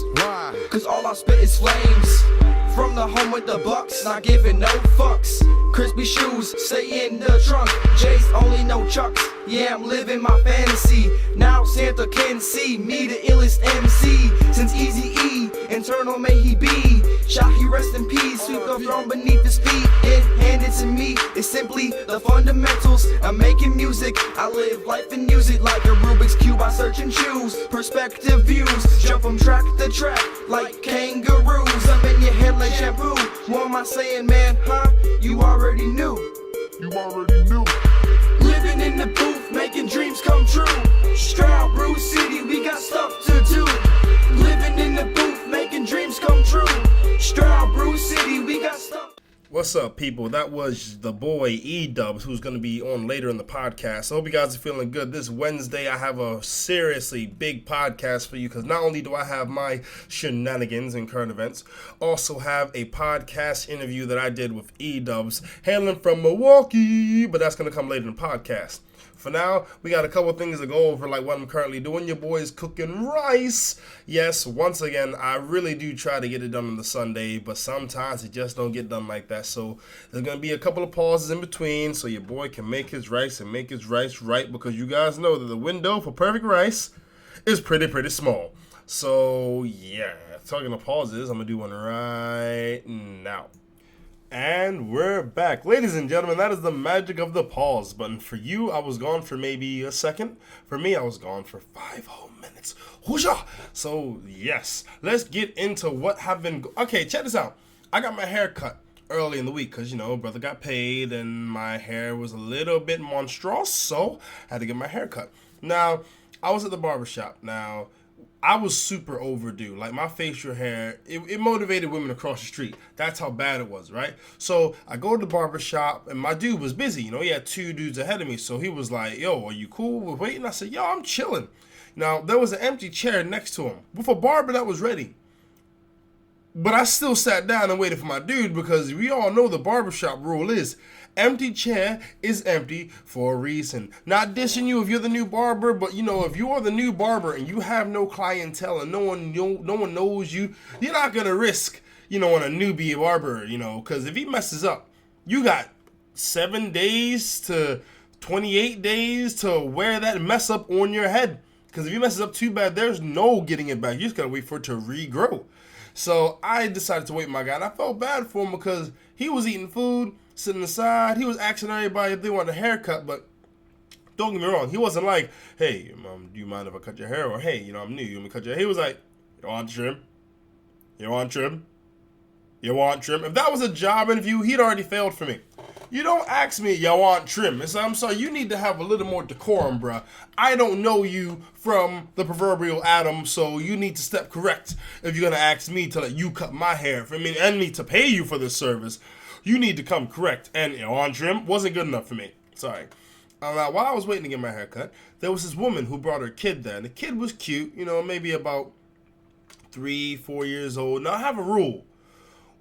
names. Why? Cause all I spit is flames. From the home with the bucks, not giving no fucks. Crispy shoes, stay in the trunk. J's only no chucks. Yeah, I'm living my fantasy. Now Santa can see me, the illest MC. Since Eazy-E, internal may he be. Shall he rest in peace, sweep the throne beneath his feet. It handed to me, it's simply the fundamentals. I'm making music, I live life and use it like a Rubik's Cube. I search and choose perspective views. Jump from track to track like kangaroos. I'm in your head like shampoo. What am I saying, man, huh? You already knew. You already knew. Living in the booth, making dreams come true. Stroud Brew City, we got stuff to do. Living in the booth, making dreams come true. Stroud Brew City, we got stuff. What's up, people? That was the boy E-Dubs, who's going to be on later in the podcast. I hope you guys are feeling good. This Wednesday, I have a seriously big podcast for you because not only do I have my shenanigans and current events, also have a podcast interview that I did with E-Dubs, hailing from Milwaukee, but that's going to come later in the podcast. For now, we got a couple things to go over, like what I'm currently doing. Your boy's cooking rice. Yes, once again, I really do try to get it done on the Sunday, but sometimes it just don't get done like that. So there's going to be a couple of pauses in between so your boy can make his rice and make his rice right, because you guys know that the window for perfect rice is pretty small. So yeah, talking of pauses, I'm going to do one right now. And we're back. Ladies and gentlemen, that is the magic of the pause button. For you, I was gone for maybe a second. For me, I was gone for 5 whole minutes. Whoosha! So, yes, let's get into what have been... Okay, check this out. I got my hair cut early in the week because, brother got paid and my hair was a little bit monstrous, so I had to get my hair cut. Now, I was at the barbershop. Now, I was super overdue. Like, my facial hair, it motivated women across the street. That's how bad it was, right? So I go to the barbershop, and my dude was busy. He had 2 dudes ahead of me. So he was like, yo, are you cool with waiting? I said, yo, I'm chilling. Now, there was an empty chair next to him with a barber that was ready. But I still sat down and waited for my dude because we all know the barbershop rule is empty chair is empty for a reason. Not dissing you if you're the new barber, but if you are the new barber and you have no clientele and no one knows you, you're not gonna risk on a newbie barber, because if he messes up, you got 7 days to 28 days to wear that mess up on your head. Because if he messes up too bad, there's no getting it back. You just gotta wait for it to regrow. So I decided to wait my guy, and I felt bad for him because he was eating food, sitting aside. He was asking everybody if they wanted a haircut, but don't get me wrong. He wasn't like, hey, do you mind if I cut your hair? Or, hey, I'm new. You want me to cut your hair? He was like, you want trim? You want trim? You want trim? If that was a job interview, he'd already failed for me. You don't ask me, you want trim. I'm sorry, you need to have a little more decorum, bruh. I don't know you from the proverbial Adam, so you need to step correct if you're going to ask me to let you cut my hair. And me to pay you for this service, you need to come correct. And you want trim wasn't good enough for me. Sorry. Now, while I was waiting to get my hair cut, there was this woman who brought her kid there. And the kid was cute, maybe about 3-4 years old. Now, I have a rule.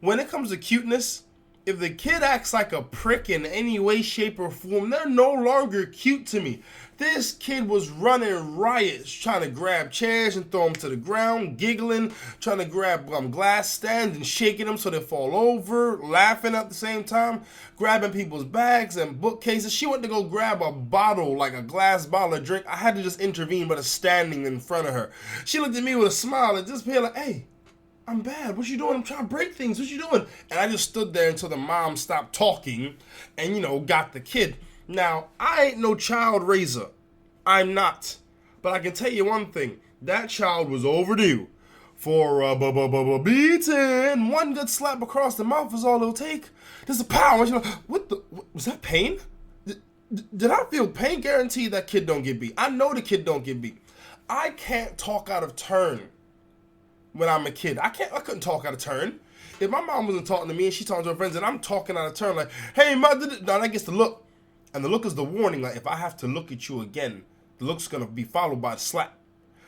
When it comes to cuteness, if the kid acts like a prick in any way, shape, or form, they're no longer cute to me. This kid was running riots, trying to grab chairs and throw them to the ground, giggling, trying to grab glass stands and shaking them so they fall over, laughing at the same time, grabbing people's bags and bookcases. She went to go grab a bottle, like a glass bottle of drink. I had to just intervene by just standing in front of her. She looked at me with a smile and just be like, hey, I'm bad. What you doing? I'm trying to break things. What you doing? And I just stood there until the mom stopped talking and, got the kid. Now, I ain't no child raiser. I'm not. But I can tell you one thing. That child was overdue for a beating. One good slap across the mouth is all it'll take. There's a power. What was that pain? Did I feel pain? Guaranteed that kid don't get beat. I know the kid don't get beat. I can't talk out of turn. When I'm a kid, I couldn't talk out of turn. If my mom wasn't talking to me and she talking to her friends and I'm talking out of turn, like, hey, mother, no, that gets the look. And the look is the warning. Like, if I have to look at you again, the look's going to be followed by the slap.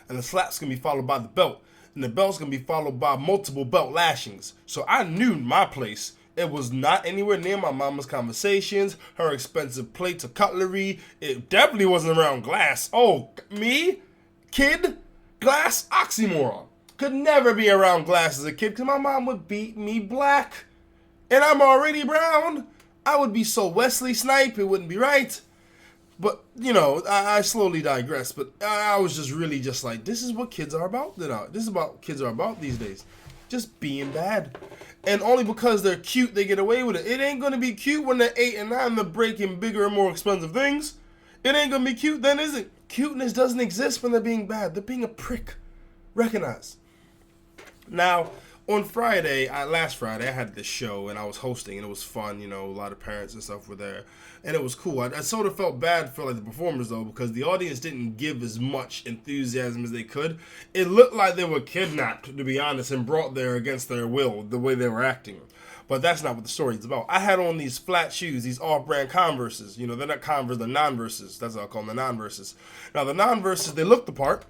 And the slap's going to be followed by the belt. And the belt's going to be followed by multiple belt lashings. So I knew my place. It was not anywhere near my mama's conversations, her expensive plates of cutlery. It definitely wasn't around glass. Oh, me? Kid? Glass? Oxymoron. Could never be around glass as a kid because my mom would beat me black. And I'm already brown. I would be so Wesley Snipe, it wouldn't be right. But, you know, I slowly digress. But I was just really just like, this is what kids are about. This is what kids are about these days. Just being bad. And only because they're cute, they get away with it. It ain't going to be cute when they're 8 and 9, they're breaking bigger and more expensive things. It ain't going to be cute then, is it? Cuteness doesn't exist when they're being bad. They're being a prick. Recognize. Now, on last Friday, I had this show and I was hosting and it was fun. You know, a lot of parents and stuff were there and it was cool. I sort of felt bad for like the performers though because the audience didn't give as much enthusiasm as they could. It looked like they were kidnapped, to be honest, and brought there against their will, the way they were acting. But that's not what the story is about. I had on these flat shoes, these off-brand Converses. You know, they're not Converse, they're non-Verses. That's what I call them, the non-Verses. Now, the non-Verses, they look the part,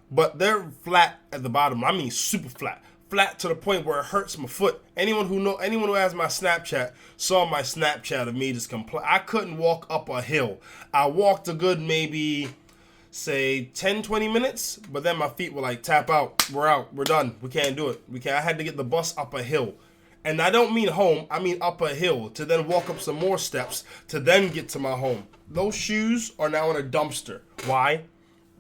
but they're flat at the bottom. I mean super flat. Flat to the point where it hurts my foot. Anyone who has my Snapchat saw my Snapchat of me just I couldn't walk up a hill. I walked a good maybe, say, 10, 20 minutes, but then my feet were like, tap out, we're done, we can't do it. I had to get the bus up a hill. And I don't mean home, I mean up a hill, to then walk up some more steps, to then get to my home. Those shoes are now in a dumpster. Why?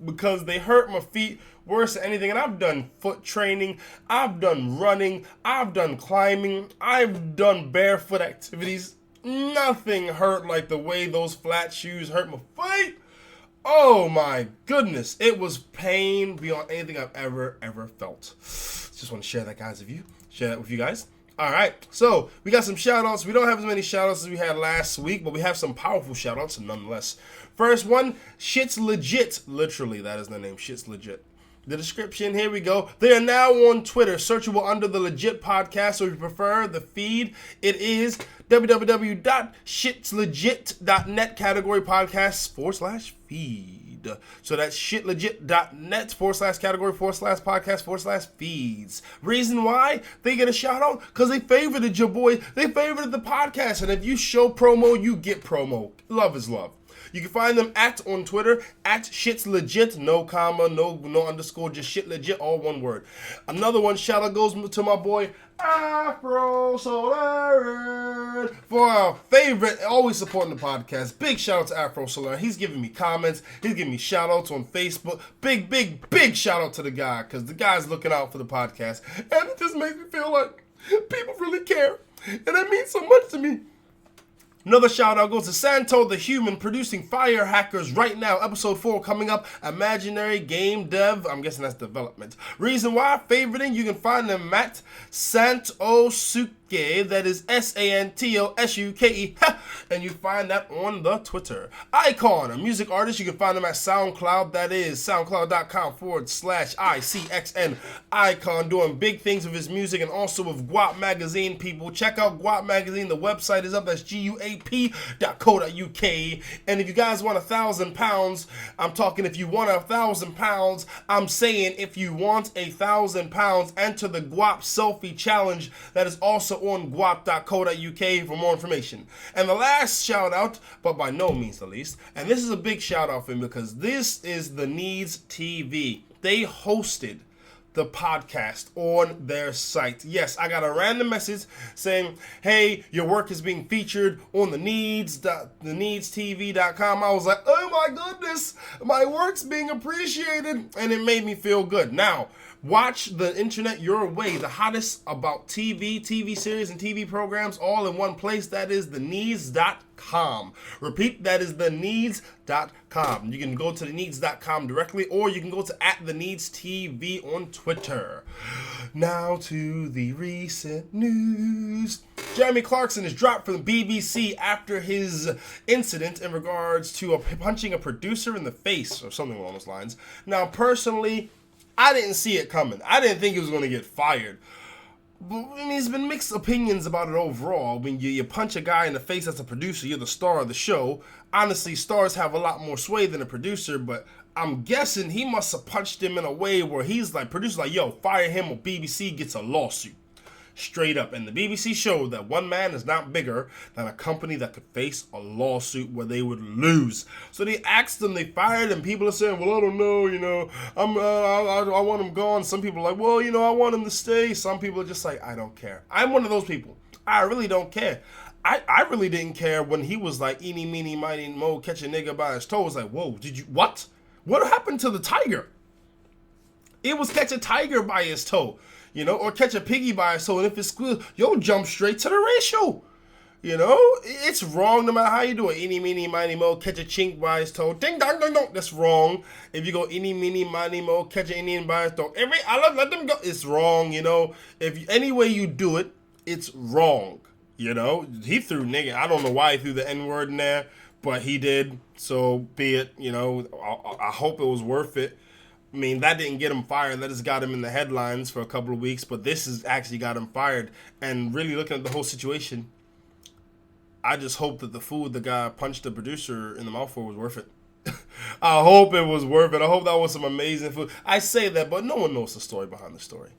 Because they hurt my feet worse than anything. And I've done foot training, I've done running, I've done climbing, I've done barefoot activities. Nothing hurt like the way those flat shoes hurt my feet. Oh my goodness. It was pain beyond anything I've ever felt. Just want to share that, guys, with you. Share that with you guys. All right, so we got some shout-outs. We don't have as many shout-outs as we had last week, but we have some powerful shout-outs nonetheless. First one, Shit's Legit. Literally, that is the name, Shit's Legit. The description, here we go. They are now on Twitter, searchable under the Legit Podcast, or if you prefer the feed, it is www.shitslegit.net category podcasts /feed. So that's shitlegit.net /category/podcast /feeds. Reason why they get a shout out? Because they favorited your boy. They favorited the podcast. And if you show promo, you get promo. Love is love. You can find them on Twitter, @shitslegit, no comma, no underscore, just shit legit, all one word. Another one, shout out goes to my boy, Afro Solar, for our favorite, always supporting the podcast. Big shout out to Afro Solar. He's giving me comments, he's giving me shout outs on Facebook. Big shout out to the guy, because the guy's looking out for the podcast. And it just makes me feel like people really care. And that means so much to me. Another shout out goes to Santo the Human, producing Fire Hackers right now. Episode 4 coming up. Imaginary game dev. I'm guessing that's development. Reason why? Favoriting. You can find them at Santosuke. That is SANTOSUKE. And you find that on the Twitter. Icon, a music artist. You can find them at SoundCloud. That is soundcloud.com/ICXN. Icon, doing big things with his music and also with Guap Magazine. People, check out Guap Magazine. The website is up. That's GUAP.co.uk. And if you guys want 1,000 pounds, I'm talking if you want 1,000 pounds, I'm saying if you want 1,000 pounds, enter the Guap Selfie Challenge. That is also on guap.co.uk for more information. And the last shout out, but by no means the least, and this is a big shout out for me because this is the Needs TV. They hosted the podcast on their site. Yes, I got a random message saying, hey, your work is being featured on the needstv.com. I was like, oh my goodness, my work's being appreciated, and it made me feel good. Now, watch the internet your way. The hottest about TV series, and TV programs all in one place. That is theneeds.com. Repeat, that is theneeds.com. You can go to theneeds.com directly, or you can go to @theneedstv on Twitter. Now to the recent news. Jeremy Clarkson is dropped from the BBC after his incident in regards to punching a producer in the face, or something along those lines. Now, personally, I didn't see it coming. I didn't think he was going to get fired. But, I mean, there's been mixed opinions about it overall. When you punch a guy in the face as a producer, you're the star of the show. Honestly, stars have a lot more sway than a producer, but I'm guessing he must have punched him in a way where he's like, producer's like, yo, fire him or BBC gets a lawsuit. Straight up. And the BBC showed that one man is not bigger than a company that could face a lawsuit where they would lose. So they axed him, they fired him. People are saying, well, I don't know, I want him gone. Some people are like, well, I want him to stay. Some people are just like, I don't care. I'm one of those people. I really don't care. I really didn't care when he was like, eeny, meeny, miny, mo, catch a nigga by his toes. Like, whoa, what? What happened to the tiger? It was catch a tiger by his toe, or catch a piggy by his toe. And if it squeals, jump straight to the ratio. It's wrong no matter how you do it. Eeny, meeny, miny, mo, catch a chink by his toe. Ding, dong, dong, dong. That's wrong. If you go eeny, meeny, miny, mo, catch an Indian by his toe. Let them go. It's wrong, If any way you do it, it's wrong. He threw nigga. I don't know why he threw the N-word in there, but he did. So be it. I hope it was worth it. I mean, that didn't get him fired. That just got him in the headlines for a couple of weeks. But this has actually got him fired. And really looking at the whole situation, I just hope that the food the guy punched the producer in the mouth for was worth it. I hope it was worth it. I hope that was some amazing food. I say that, but no one knows the story behind the story.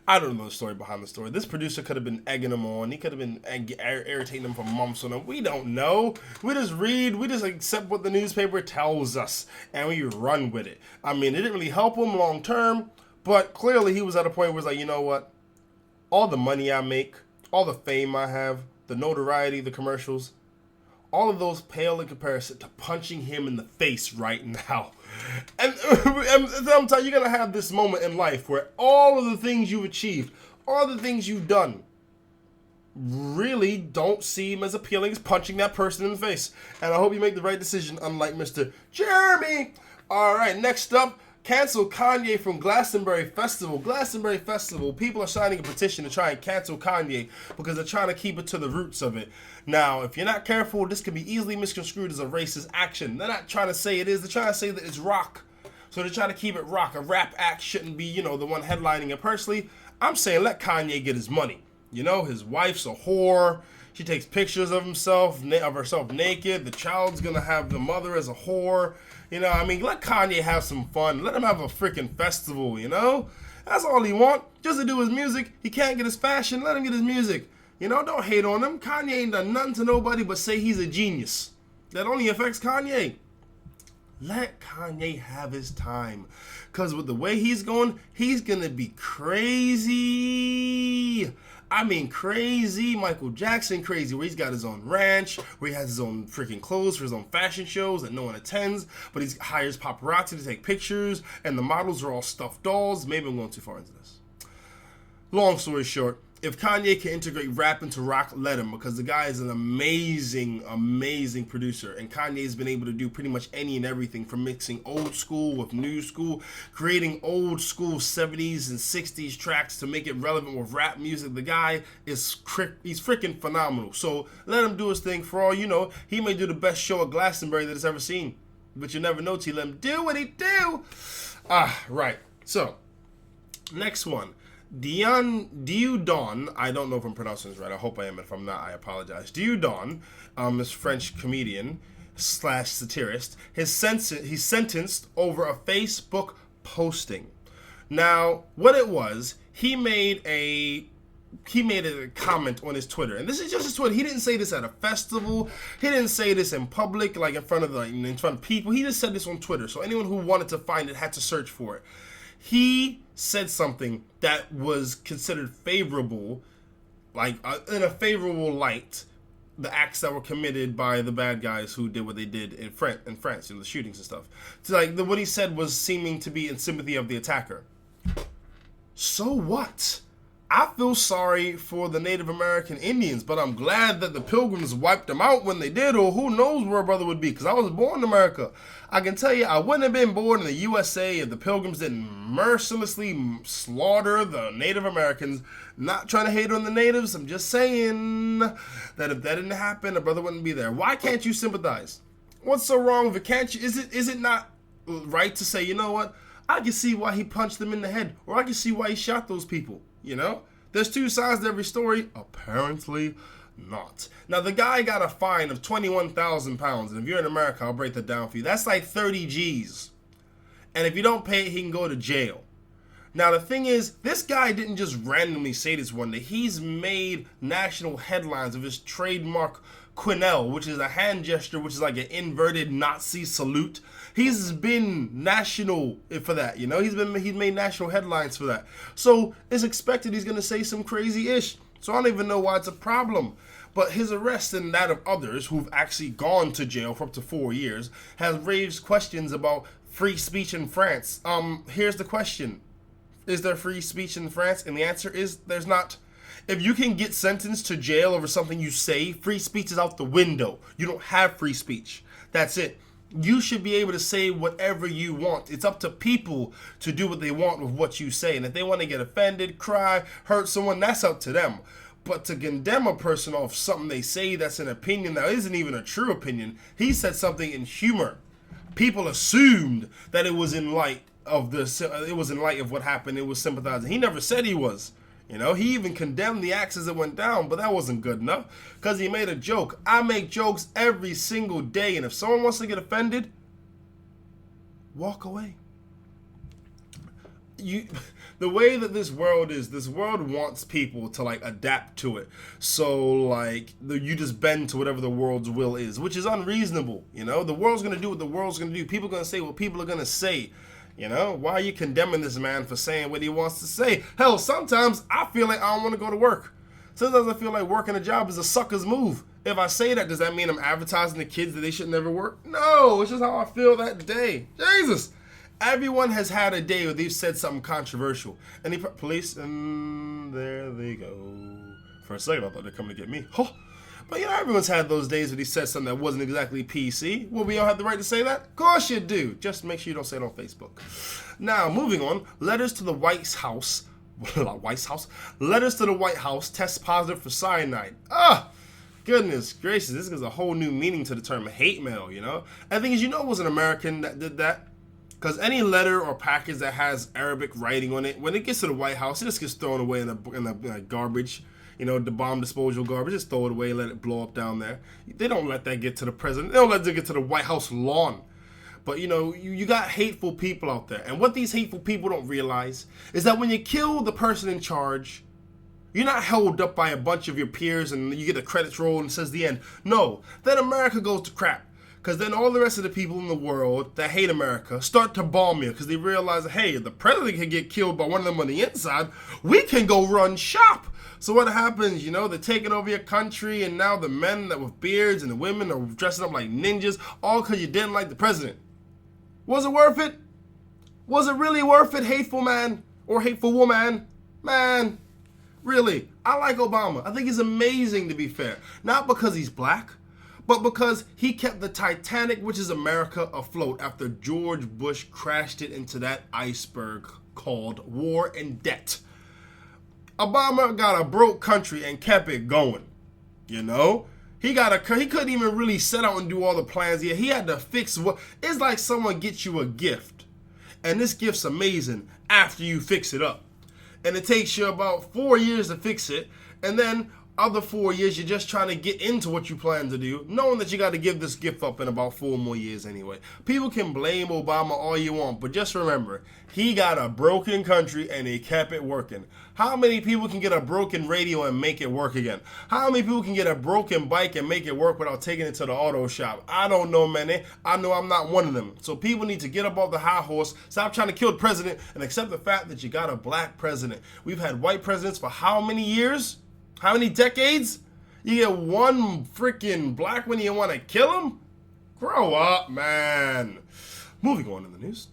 I don't know the story behind the story. This producer could have been egging him on. He could have been irritating them for months on him. We don't know. We just read. We just accept what the newspaper tells us, and we run with it. I mean, it didn't really help him long term, but clearly he was at a point where he's like, you know what? All the money I make, all the fame I have, the notoriety, the commercials, all of those pale in comparison to punching him in the face right now. And I'm telling you, you're going to have this moment in life where all of the things you've achieved, all the things you've done, really don't seem as appealing as punching that person in the face. And I hope you make the right decision, unlike Mr. Jeremy. All right, next up, cancel Kanye from Glastonbury Festival. Glastonbury Festival, people are signing a petition to try and cancel Kanye because they're trying to keep it to the roots of it. Now, if you're not careful, this can be easily misconstrued as a racist action. They're not trying to say it is. They're trying to say that it's rock. So they're trying to keep it rock. A rap act shouldn't be, the one headlining it. Personally, I'm saying let Kanye get his money. His wife's a whore. She takes pictures of herself naked. The child's going to have the mother as a whore. Let Kanye have some fun. Let him have a freaking festival, That's all he want. Just to do his music. He can't get his fashion. Let him get his music. Don't hate on him. Kanye ain't done nothing to nobody but say he's a genius. That only affects Kanye. Let Kanye have his time. Because with the way he's going to be crazy. I mean, crazy. Michael Jackson crazy, where he's got his own ranch, where he has his own freaking clothes for his own fashion shows that no one attends, but he hires paparazzi to take pictures, and the models are all stuffed dolls. Maybe I'm going too far into this. Long story short, if Kanye can integrate rap into rock, let him, because the guy is an amazing, amazing producer, and Kanye's been able to do pretty much any and everything from mixing old school with new school, creating old school 70s and 60s tracks to make it relevant with rap music. The guy he's freaking phenomenal. So let him do his thing. For all you know, he may do the best show at Glastonbury that it's ever seen, but you never know till you let him do what he do. Right. So, next one. Diudon, I don't know if I'm pronouncing this right. I hope I am. If I'm not, I apologize. Diudon, this French comedian / satirist, he's sentenced over a Facebook posting. Now, what it was, he made a comment on his Twitter, and this is just his Twitter. He didn't say this at a festival. He didn't say this in public, like in front of people. He just said this on Twitter. So anyone who wanted to find it had to search for it. He said something that was considered favorable, like in a favorable light, the acts that were committed by the bad guys who did what they did in France, the shootings and stuff. So what he said was seeming to be in sympathy of the attacker. So what? I feel sorry for the Native American Indians, but I'm glad that the Pilgrims wiped them out when they did, or who knows where a brother would be, because I was born in America. I can tell you, I wouldn't have been born in the USA if the Pilgrims didn't mercilessly slaughter the Native Americans. Not trying to hate on the natives, I'm just saying that if that didn't happen, a brother wouldn't be there. Why can't you sympathize? What's so wrong with it? Can't you? Is it not right to say, you know what? I can see why he punched them in the head, or I can see why he shot those people. There's two sides to every story. Apparently not. Now, the guy got a fine of 21,000 pounds. And if you're in America, I'll break that down for you. That's like 30 G's. And if you don't pay it, he can go to jail. Now, the thing is, this guy didn't just randomly say this one day. He's made national headlines of his trademark Quinnell, which is a hand gesture, which is like an inverted Nazi salute. He's been national for that, you know? He's made national headlines for that. So it's expected he's going to say some crazy ish. So I don't even know why it's a problem. But his arrest and that of others who've actually gone to jail for up to 4 years has raised questions about free speech in France. Here's the question. Is there free speech in France? And the answer is there's not. If you can get sentenced to jail over something you say, free speech is out the window. You don't have free speech. That's it. You should be able to say whatever you want. It's up to people to do what they want with what you say. And if they want to get offended, cry, hurt someone, that's up to them. But to condemn a person off something they say that's an opinion that isn't even a true opinion, he said something in humor. People assumed that it was in light of what happened. It was sympathizing. He never said he was. You know, he even condemned the acts as it went down, but that wasn't good enough because he made a joke. I make jokes every single day, and if someone wants to get offended, walk away. The way that this world is, this world wants people to like adapt to it. So like you just bend to whatever the world's will is, which is unreasonable. You know, the world's gonna do what the world's gonna do. People are gonna say what people are gonna say. You know, why are you condemning this man for saying what he wants to say? Hell, sometimes I feel like I don't want to go to work. Sometimes I feel like working a job is a sucker's move. If I say that, does that mean I'm advertising to kids that they should never work? No, it's just how I feel that day. Jesus. Everyone has had a day where they've said something controversial. And police, and there they go. For a second, I thought they're coming to get me. Huh. But you know, everyone's had those days where he said something that wasn't exactly PC. Well, we all have the right to say that? Of course you do. Just make sure you don't say it on Facebook. Now, moving on. Letters to the White House. Letters to the White House test positive for cyanide. Goodness gracious. This gives a whole new meaning to the term hate mail, you know? And the thing is, you know it was an American that did that? Because any letter or package that has Arabic writing on it, when it gets to the White House, it just gets thrown away in the garbage. You know, the bomb disposal garbage, just throw it away, let it blow up down there. They don't let that get to the president. They don't let it get to the White House lawn. But, you know, you got hateful people out there. And what these hateful people don't realize is that when you kill the person in charge, you're not held up by a bunch of your peers and you get the credits roll and it says the end. No, then America goes to crap. Because then all the rest of the people in the world that hate America start to bomb you because they realize, hey, if the president can get killed by one of them on the inside, we can go run shop. So what happens, you know, they're taking over your country and now the men that with beards and the women are dressing up like ninjas, all because you didn't like the president. Was it worth it? Was it really worth it, hateful man or hateful woman? Man, really, I like Obama. I think he's amazing, to be fair. Not because he's black, but because he kept the Titanic, which is America, afloat after George Bush crashed it into that iceberg called war and debt. Obama got a broke country and kept it going, you know? He couldn't even really set out and do all the plans yet. He had to fix what, it's like someone gets you a gift, and this gift's amazing after you fix it up. And it takes you about 4 years to fix it, and then other 4 years, you're just trying to get into what you plan to do, knowing that you got to give this gift up in about 4 more years anyway. People can blame Obama all you want, but just remember, he got a broken country and he kept it working. How many people can get a broken radio and make it work again? How many people can get a broken bike and make it work without taking it to the auto shop? I don't know many. I know I'm not one of them. So people need to get up off the high horse, stop trying to kill the president, and accept the fact that you got a black president. We've had white presidents for how many years? How many decades? You get one freaking black one and you want to kill him? Grow up, man. Moving on in the news.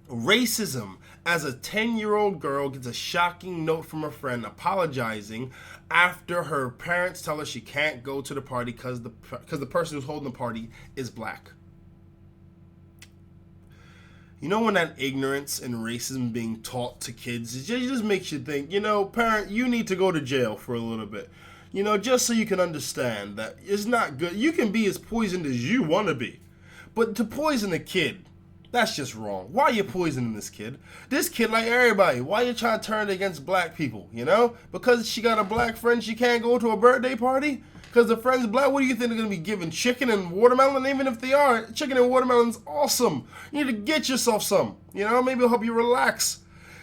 Racism. As a 10-year-old girl gets a shocking note from a friend apologizing after her parents tell her she can't go to the party because the person who's holding the party is black. You know when that ignorance and racism being taught to kids, it just makes you think, you know, parent, you need to go to jail for a little bit. You know, just so you can understand that it's not good. You can be as poisoned as you want to be. But to poison a kid, that's just wrong. Why are you poisoning this kid? This kid like everybody. Why are you trying to turn it against black people, you know? Because she got a black friend, she can't go to a birthday party? Because the friend's black, what do you think they're going to be giving? Chicken and watermelon? Even if they are, chicken and watermelon's awesome. You need to get yourself some. You know, maybe it'll help you relax.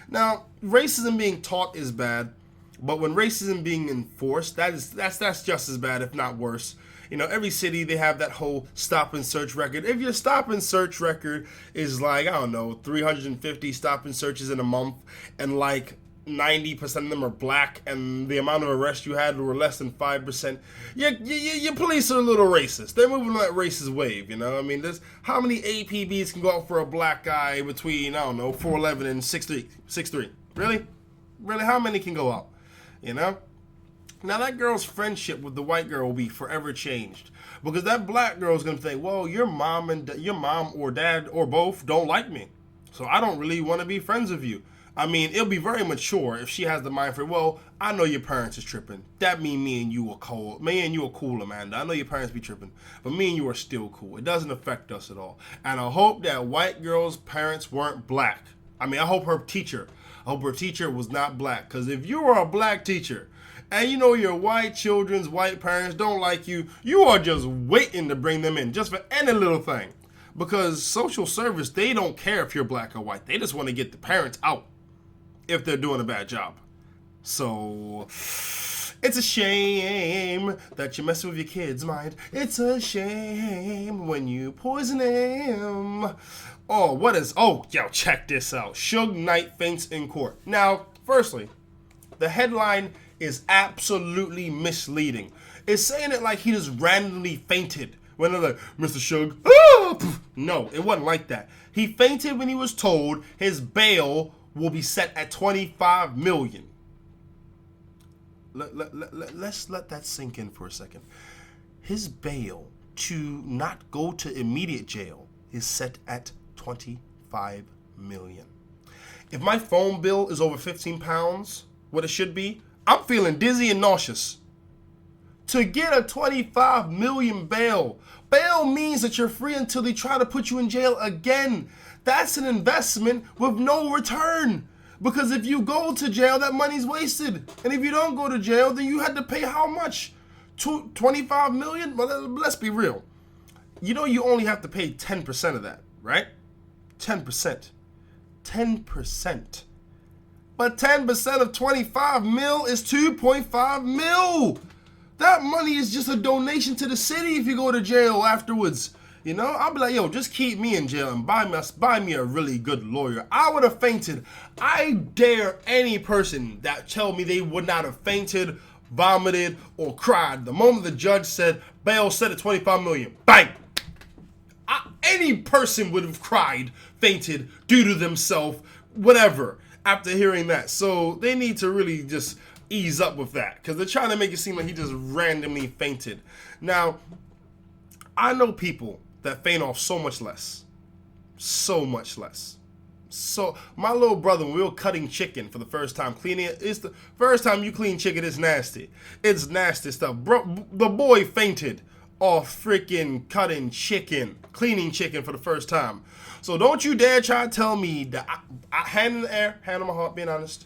Now, racism being taught is bad, but when racism being enforced, that's just as bad, if not worse. You know, every city, they have that whole stop and search record. If your stop and search record is like, I don't know, 350 stop and searches in a month, and like 90% of them are black, and the amount of arrests you had were less than 5%, your police are a little racist. They're moving on that racist wave, you know? I mean, there's how many APBs can go out for a black guy between, I don't know, 4'11 and 6'3"? Really? Really, how many can go out? You know? Now that girl's friendship with the white girl will be forever changed, because that black girl is gonna think, well, your mom or dad or both don't like me, so I don't really want to be friends with you. I mean, it'll be very mature if she has the mind for, well, I know your parents is tripping. That mean me and you are cool. Me and you are cool, Amanda. I know your parents be tripping, but me and you are still cool. It doesn't affect us at all. And I hope that white girl's parents weren't black. I mean, I hope her teacher was not black, because if you are a black teacher, and you know your white children's white parents don't like you, you are just waiting to bring them in just for any little thing. Because social service, they don't care if you're black or white. They just want to get the parents out if they're doing a bad job. So, it's a shame that you're messing with your kid's mind. It's a shame when you poison him. Check this out. Suge Knight faints in court. Now, firstly, the headline is absolutely misleading. It's saying it like he just randomly fainted when they're like, Mr. Suge, no, it wasn't like that. He fainted when he was told his bail will be set at $25 million. Let's let that sink in for a second. His bail to not go to immediate jail is set at $25 million. If my phone bill is over 15 pounds, what it should be, I'm feeling dizzy and nauseous. To get a $25 million bail means that you're free until they try to put you in jail again. That's an investment with no return. Because if you go to jail, that money's wasted. And if you don't go to jail, then you had to pay how much? $25 million? Well, let's be real. You know you only have to pay 10% of that, right? 10%. 10%. But 10% of 25 mil is 2.5 mil. That money is just a donation to the city if you go to jail afterwards. You know, I'll be like, yo, just keep me in jail and buy me a really good lawyer. I would have fainted. I dare any person that tell me they would not have fainted, vomited, or cried the moment the judge said bail set at 25 million. Bang! Any person would have cried, fainted, due to themselves, whatever, after hearing that. So they need to really just ease up with that, because they're trying to make it seem like he just randomly fainted. Now, I know people that faint off so much less. So much less. So, my little brother, when we were cutting chicken for the first time, cleaning it, it's the first time you clean chicken, it's nasty. It's nasty stuff. Bro, the boy fainted off freaking cutting chicken, cleaning chicken for the first time. So don't you dare try to tell me that, hand in the air, hand on my heart, being honest,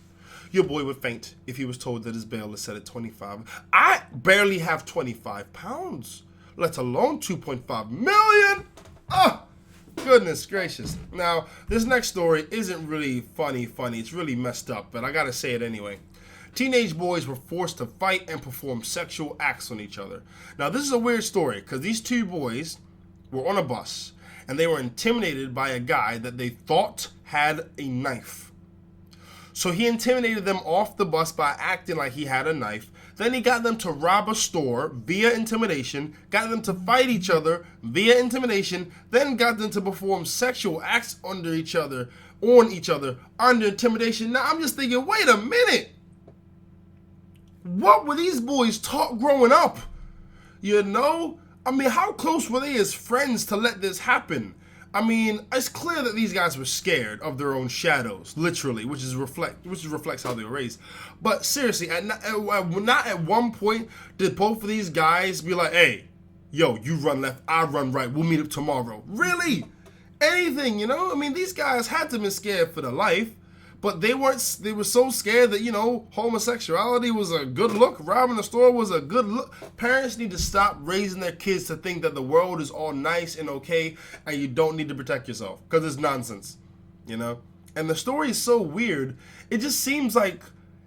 your boy would faint if he was told that his bail is set at 25. I barely have 25 pounds, let alone 2.5 million. Oh, goodness gracious. Now, this next story isn't really funny. It's really messed up, but I gotta say it anyway. Teenage boys were forced to fight and perform sexual acts on each other. Now, this is a weird story, because these two boys were on a bus, and they were intimidated by a guy that they thought had a knife. So he intimidated them off the bus by acting like he had a knife. Then he got them to rob a store via intimidation, got them to fight each other via intimidation, then got them to perform sexual acts on each other under intimidation. Now I'm just thinking, wait a minute. What were these boys taught growing up? You know? I mean, how close were they as friends to let this happen? I mean, it's clear that these guys were scared of their own shadows, literally, which reflects how they were raised. But seriously, not at one point did both of these guys be like, hey, yo, you run left, I run right, we'll meet up tomorrow. Really? Anything, you know? I mean, these guys had to be scared for their life, but they were so scared that, you know, homosexuality was a good look, robbing the store was a good look. Parents need to stop raising their kids to think that the world is all nice and okay and you don't need to protect yourself, because it's nonsense, you know? And the story is so weird. It just seems like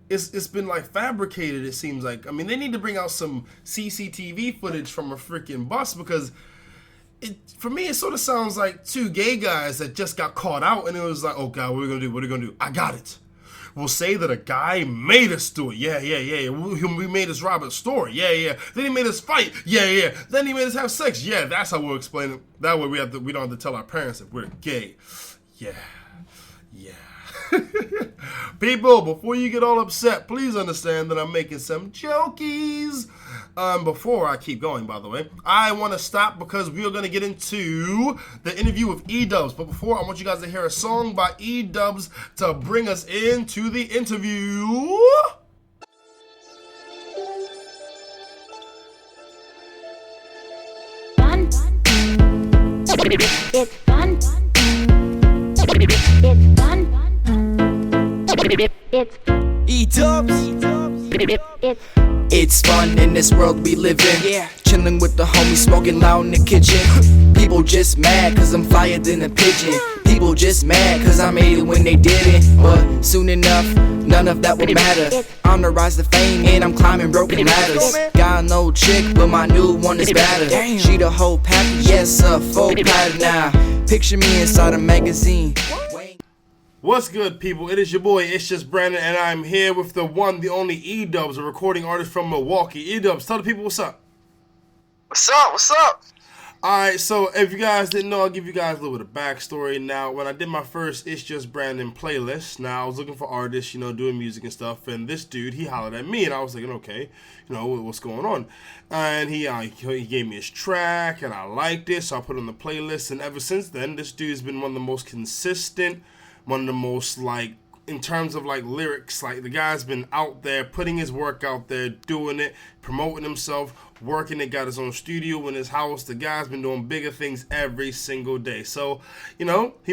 it's been like fabricated, it seems like. I mean, they need to bring out some CCTV footage from a freaking bus, because for me, it sort of sounds like two gay guys that just got caught out, and it was like, oh God, what are we gonna do? What are we gonna do? I got it. We'll say that a guy made us do it. Yeah. We made us rob a store. Yeah. Then he made us fight. Yeah. Then he made us have sex. Yeah, that's how we'll explain it. That way we don't have to tell our parents that we're gay. Yeah. People, before you get all upset, please understand that I'm making some jokies. Before I keep going, by the way, I want to stop because we are going to get into the interview with E-Dubs. But before, I want you guys to hear a song by E-Dubs to bring us into the interview. Fun. It's fun. It's fun. It's E-Dubs. It's fun in this world we live in. Yeah. Chilling with the homies, smoking loud in the kitchen. People just mad cause I'm flyer than a pigeon. People just mad cause I made it when they didn't. But soon enough, none of that will matter. On the rise to fame and I'm climbing broken ladders. Got no chick, but my new one is better. She the whole package, yes, a full platter now. Picture me inside a magazine. What's good, people? It is your boy, It's Just Brandon, and I'm here with the one, the only E-Dubs, a recording artist from Milwaukee. E-Dubs, tell the people what's up. What's up? Alright, so if you guys didn't know, I'll give you guys a little bit of backstory. Now, when I did my first It's Just Brandon playlist, now I was looking for artists, doing music and stuff, and this dude, he hollered at me, and I was thinking, okay, what's going on? And he gave me his track, and I liked it, so I put it on the playlist, and ever since then, this dude's been one of the most consistent, one of the most, in terms of, lyrics, the guy's been out there, putting his work out there, doing it, promoting himself, working it, got his own studio in his house. The guy's been doing bigger things every single day. So, he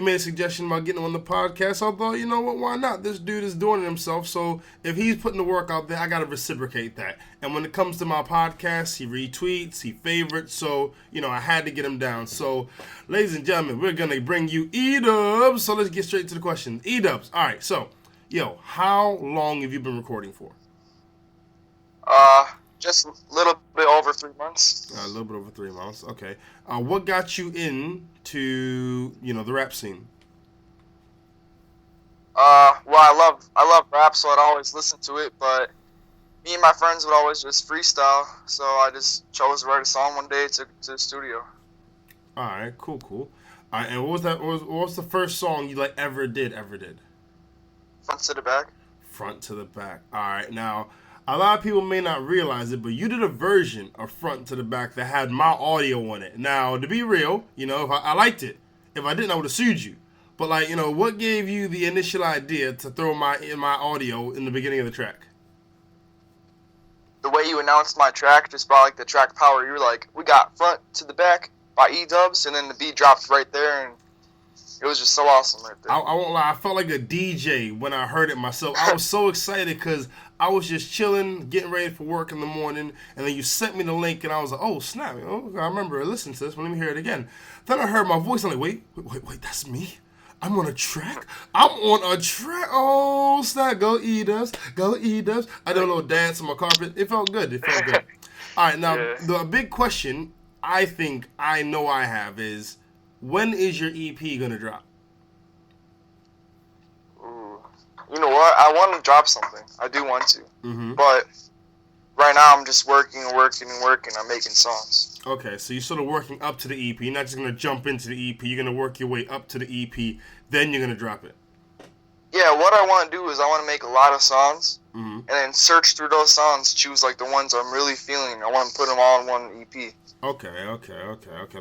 made a suggestion about getting him on the podcast. I thought, you know what, why not? This dude is doing it himself, so if he's putting the work out there, I gotta reciprocate that. And when it comes to my podcast, he retweets, he favorites, so, I had to get him down. So, ladies and gentlemen, we're gonna bring you E-Dubs, so let's get straight to the question. E-Dubs, alright, so, how long have you been recording for? Just a little bit over 3 months. A little bit over 3 months, okay. What got you into, the rap scene? Well, I love rap, so I'd always listen to it, but me and my friends would always just freestyle, so I just chose to write a song one day, took it to the studio. Alright, cool. Alright, and what was the first song you, ever did? Front to the back. Front to the back. Alright, now, a lot of people may not realize it, but you did a version of Front to the Back that had my audio on it. Now, to be real, if I liked it. If I didn't, I would have sued you. But, what gave you the initial idea to throw my audio in the beginning of the track? The way you announced my track just brought, the track power. You were like, we got Front to the Back by E-Dubs, and then the beat dropped right there, and it was just so awesome right there. I won't lie, I felt like a DJ when I heard it myself. I was so excited because I was just chilling, getting ready for work in the morning, and then you sent me the link, and I was like, oh, snap. I remember listening to this, but let me hear it again. Then I heard my voice, I'm like, wait, that's me? I'm on a track? Oh, snap, go E-Dubs. I did a little dance on my carpet. It felt good. All right, now, The big question I think I know I have is, when is your EP going to drop? Ooh. You know what? I want to drop something. I do want to. Mm-hmm. But right now I'm just working. I'm making songs. Okay, so you're sort of working up to the EP. You're not just going to jump into the EP. You're going to work your way up to the EP. Then you're going to drop it. Yeah, what I want to do is I want to make a lot of songs. Mm-hmm. And then search through those songs, choose the ones I'm really feeling. I want to put them all in one EP. Okay.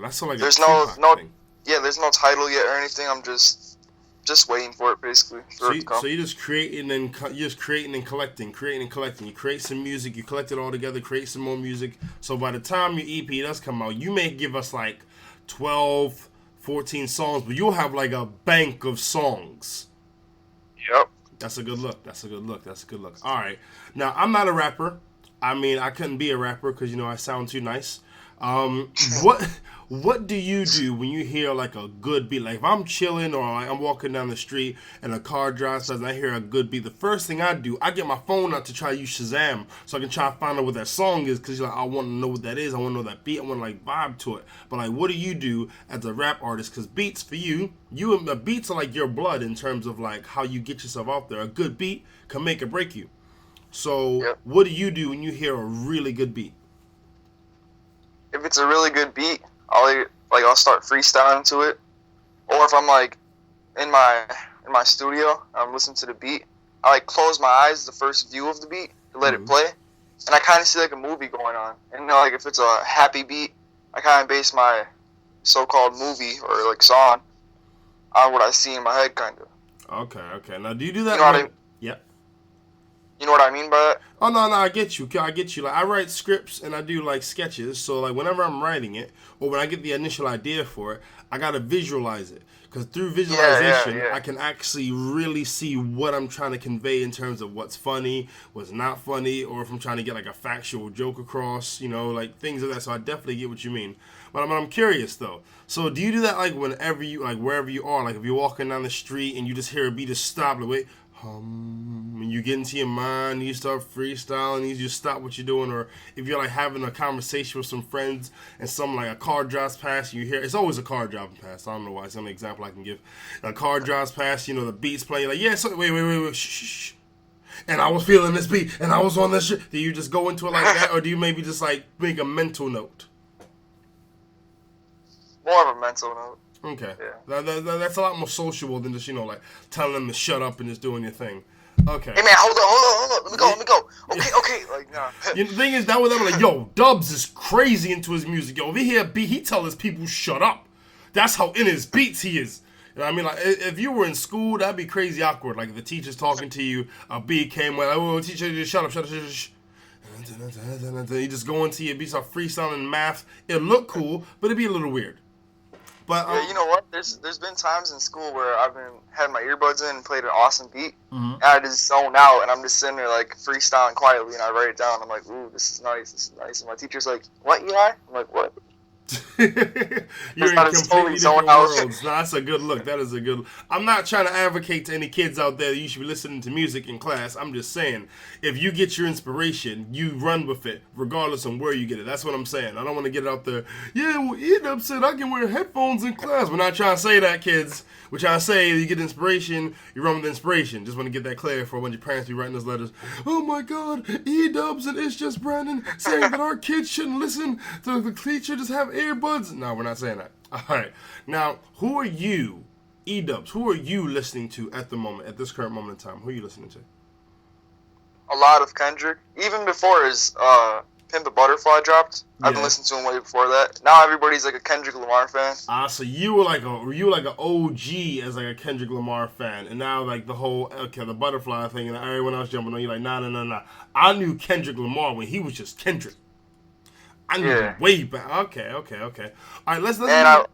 That's sort of there's a no thing. Yeah, there's no title yet or anything. I'm just waiting for it, basically. So you're just creating and collecting. You create some music, you collect it all together, create some more music. So by the time your EP does come out, you may give us 12, 14 songs, but you'll have a bank of songs. Yep. That's a good look. All right. Now, I'm not a rapper. I mean, I couldn't be a rapper because, I sound too nice. What do you do when you hear like a good beat? Like if I'm chilling or I'm walking down the street and a car drives and I hear a good beat, the first thing I do, I get my phone out to try to use Shazam so I can try to find out what that song is because I want to know what that is. I want to know that beat. I want to like vibe to it. But like, what do you do as a rap artist? Because beats for you and beats are like your blood in terms of like how you get yourself out there. A good beat can make or break you. So What do you do when you hear a really good beat? If it's a really good beat, I'll start freestyling to it, or if I'm like in my studio, I'm listening to the beat, I like close my eyes the first view of the beat to let it play, and I kind of see like a movie going on. And like if it's a happy beat, I kind of base my so-called movie or like song on what I see in my head, kind of. Okay. Now, do you do that? You know what I mean? Yeah. You know what I mean by that? Oh, no, I get you. Like, I write scripts and I do, like, sketches. So, like, whenever I'm writing it, or when I get the initial idea for it, I got to visualize it. Because through visualization, I can actually really see what I'm trying to convey in terms of what's funny, what's not funny, or if I'm trying to get, like, a factual joke across, like, things like that. So I definitely get what you mean. But I'm curious, though. So do you do that, like, whenever you, like, wherever you are? Like, if you're walking down the street and you just hear a beat, just stop, like, wait, and you get into your mind, you start freestyling, you just stop what you're doing, or if you're like having a conversation with some friends and some like a car drives past, you hear it's always a car driving past. I don't know why. It's the only example I can give. A car drives past, the beat's playing, like wait, shh. And I was feeling this beat, and I was on this shit. Do you just go into it like that, or do you maybe just like make a mental note? More of a mental note. Okay. Yeah. That's a lot more sociable than just, like, telling them to shut up and just doing your thing. Okay. Hey, man, hold on. Let me go. Okay. Like, nah. The thing is, that was I'm like, yo, Dubs is crazy into his music. Yo, if he hear a beat, he tell his people shut up. That's how in his beats he is. You know what I mean? Like, if you were in school, that'd be crazy awkward. Like, if the teacher's talking to you, a beat came with, like, oh, teacher, just shut up. You just go into your beats, start freestyling math. It'd look cool, but it'd be a little weird. But you know what? There's been times in school where I've had my earbuds in and played an awesome beat, and I just zone out, and I'm just sitting there like freestyling quietly, and I write it down. I'm like, ooh, this is nice. And my teacher's like, what, Eli? I'm like, what? You're in completely different worlds. No, that's a good look. That is a good look. I'm not trying to advocate to any kids out there that you should be listening to music in class. I'm just saying, if you get your inspiration, you run with it, regardless of where you get it. That's what I'm saying. I don't want to get it out there. Yeah, well, Edub said I can wear headphones in class. We're not trying to say that, kids. We're trying to say you get inspiration, you run with inspiration. Just want to get that clear for a bunch of parents be writing those letters. Oh my God, Edubs and ItsJusBrandon saying that our kids shouldn't listen to the teacher, just have earbuds. No, we're not saying that. All right. Now, who are you, Edubs? Who are you listening to at the moment, at this current moment in time? Who are you listening to? A lot of Kendrick. Even before his Pimp a Butterfly dropped, I've been listening to him way before that. Now everybody's like a Kendrick Lamar fan. So you were like an OG as like a Kendrick Lamar fan, and now like the butterfly thing, and everyone else jumping on you like nah. I knew Kendrick Lamar when he was just Kendrick. I knew him way back. Okay. All right, let's yeah.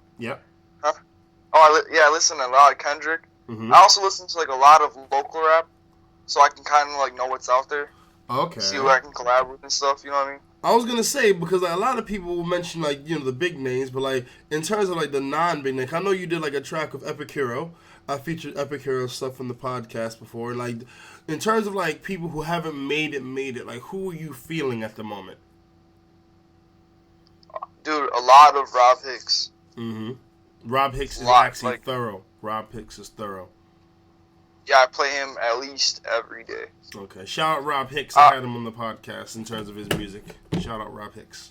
Huh? I listen to a lot of Kendrick. Mm-hmm. I also listen to like a lot of local rap, so I can kind of like know what's out there. Okay. See who I can collab with and stuff. You know what I mean? I was gonna say, because like, a lot of people will mention like the big names, but like in terms of like the non-big names, I know you did like a track with Epic Hero. I featured Epic Hero stuff from the podcast before. Like in terms of like people who haven't made it, like who are you feeling at the moment? Dude, a lot of Rob Hicks. Mm-hmm. Rob Hicks is actually thorough. Rob Hicks is thorough. Yeah, I play him at least every day. Okay. Shout out Rob Hicks. I had him on the podcast in terms of his music. Shout out Rob Hicks.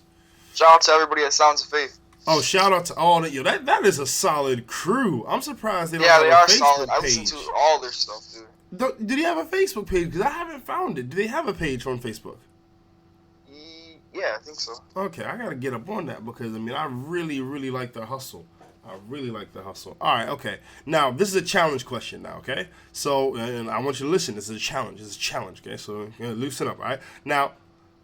Shout out to everybody at Sounds of Faith. Oh, shout out to all that. Yo, that is a solid crew. I'm surprised they don't have a Facebook solid. page. I listen to all their stuff, dude. Did he have a Facebook page? Because I haven't found it. Do they have a page on Facebook? Yeah, I think so. Okay, I gotta get up on that because I really, really like the hustle. All right, okay. Now, this is a challenge question now, okay? So, and I want you to listen. This is a challenge. Okay? So, loosen up, all right? Now,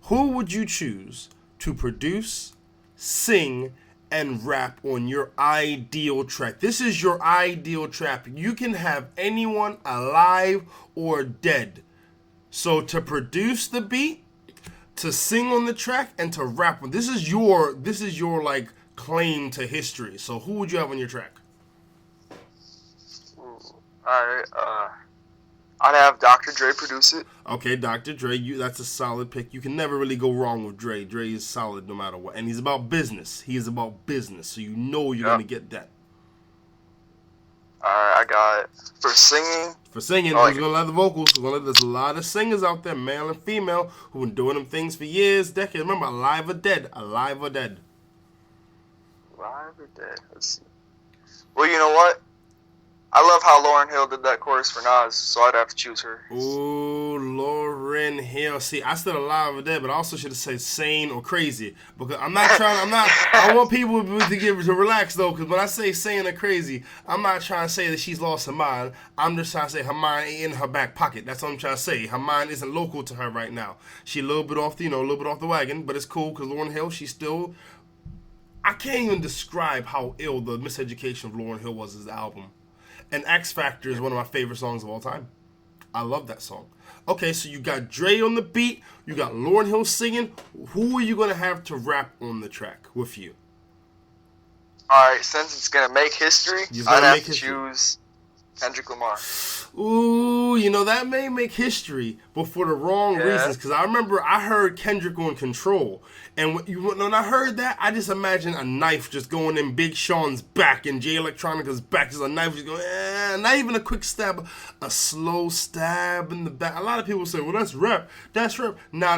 who would you choose to produce, sing, and rap on your ideal track? This is your ideal track. You can have anyone alive or dead. So, to produce the beat, to sing on the track and to rap on. This is your like claim to history. So who would you have on your track? Alright, I'd have Dr. Dre produce it. Okay, Dr. Dre, that's a solid pick. You can never really go wrong with Dre. Dre is solid no matter what. And he's about business. He is about business. So you know you're going to get that. Alright, I got for singing. For singing, who's going to let the vocals? There's a lot of singers out there, male and female, who've been doing them things for years, decades. Remember, Alive or Dead. Alive or Dead. Alive or Dead? Let's see. Well, you know what? I love how Lauryn Hill did that chorus for Nas, so I'd have to choose her. Ooh, Lauryn Hill. See, I said Alive or Dead, but I also should have said Sane or Crazy. Because I want people to relax, though, because when I say sane or crazy, I'm not trying to say that she's lost her mind. I'm just trying to say her mind ain't in her back pocket. That's what I'm trying to say. Her mind isn't local to her right now. She a little bit off the wagon, but it's cool, because Lauryn Hill, she's still... I can't even describe how ill the Miseducation of Lauryn Hill was as an album. And X Factor is one of my favorite songs of all time. I love that song. Okay, so you got Dre on the beat. You got Lauryn Hill singing. Who are you going to have to rap on the track with you? All right, since it's going to make history, I'd have to choose Kendrick Lamar. Ooh, that may make history, but for the wrong reasons. Because I remember I heard Kendrick on Control. And when I heard that, I just imagined a knife just going in Big Sean's back and Jay Electronica's back. Just a knife just going, not even a quick stab, a slow stab in the back. A lot of people say, well, that's rap. That's rap. Nah.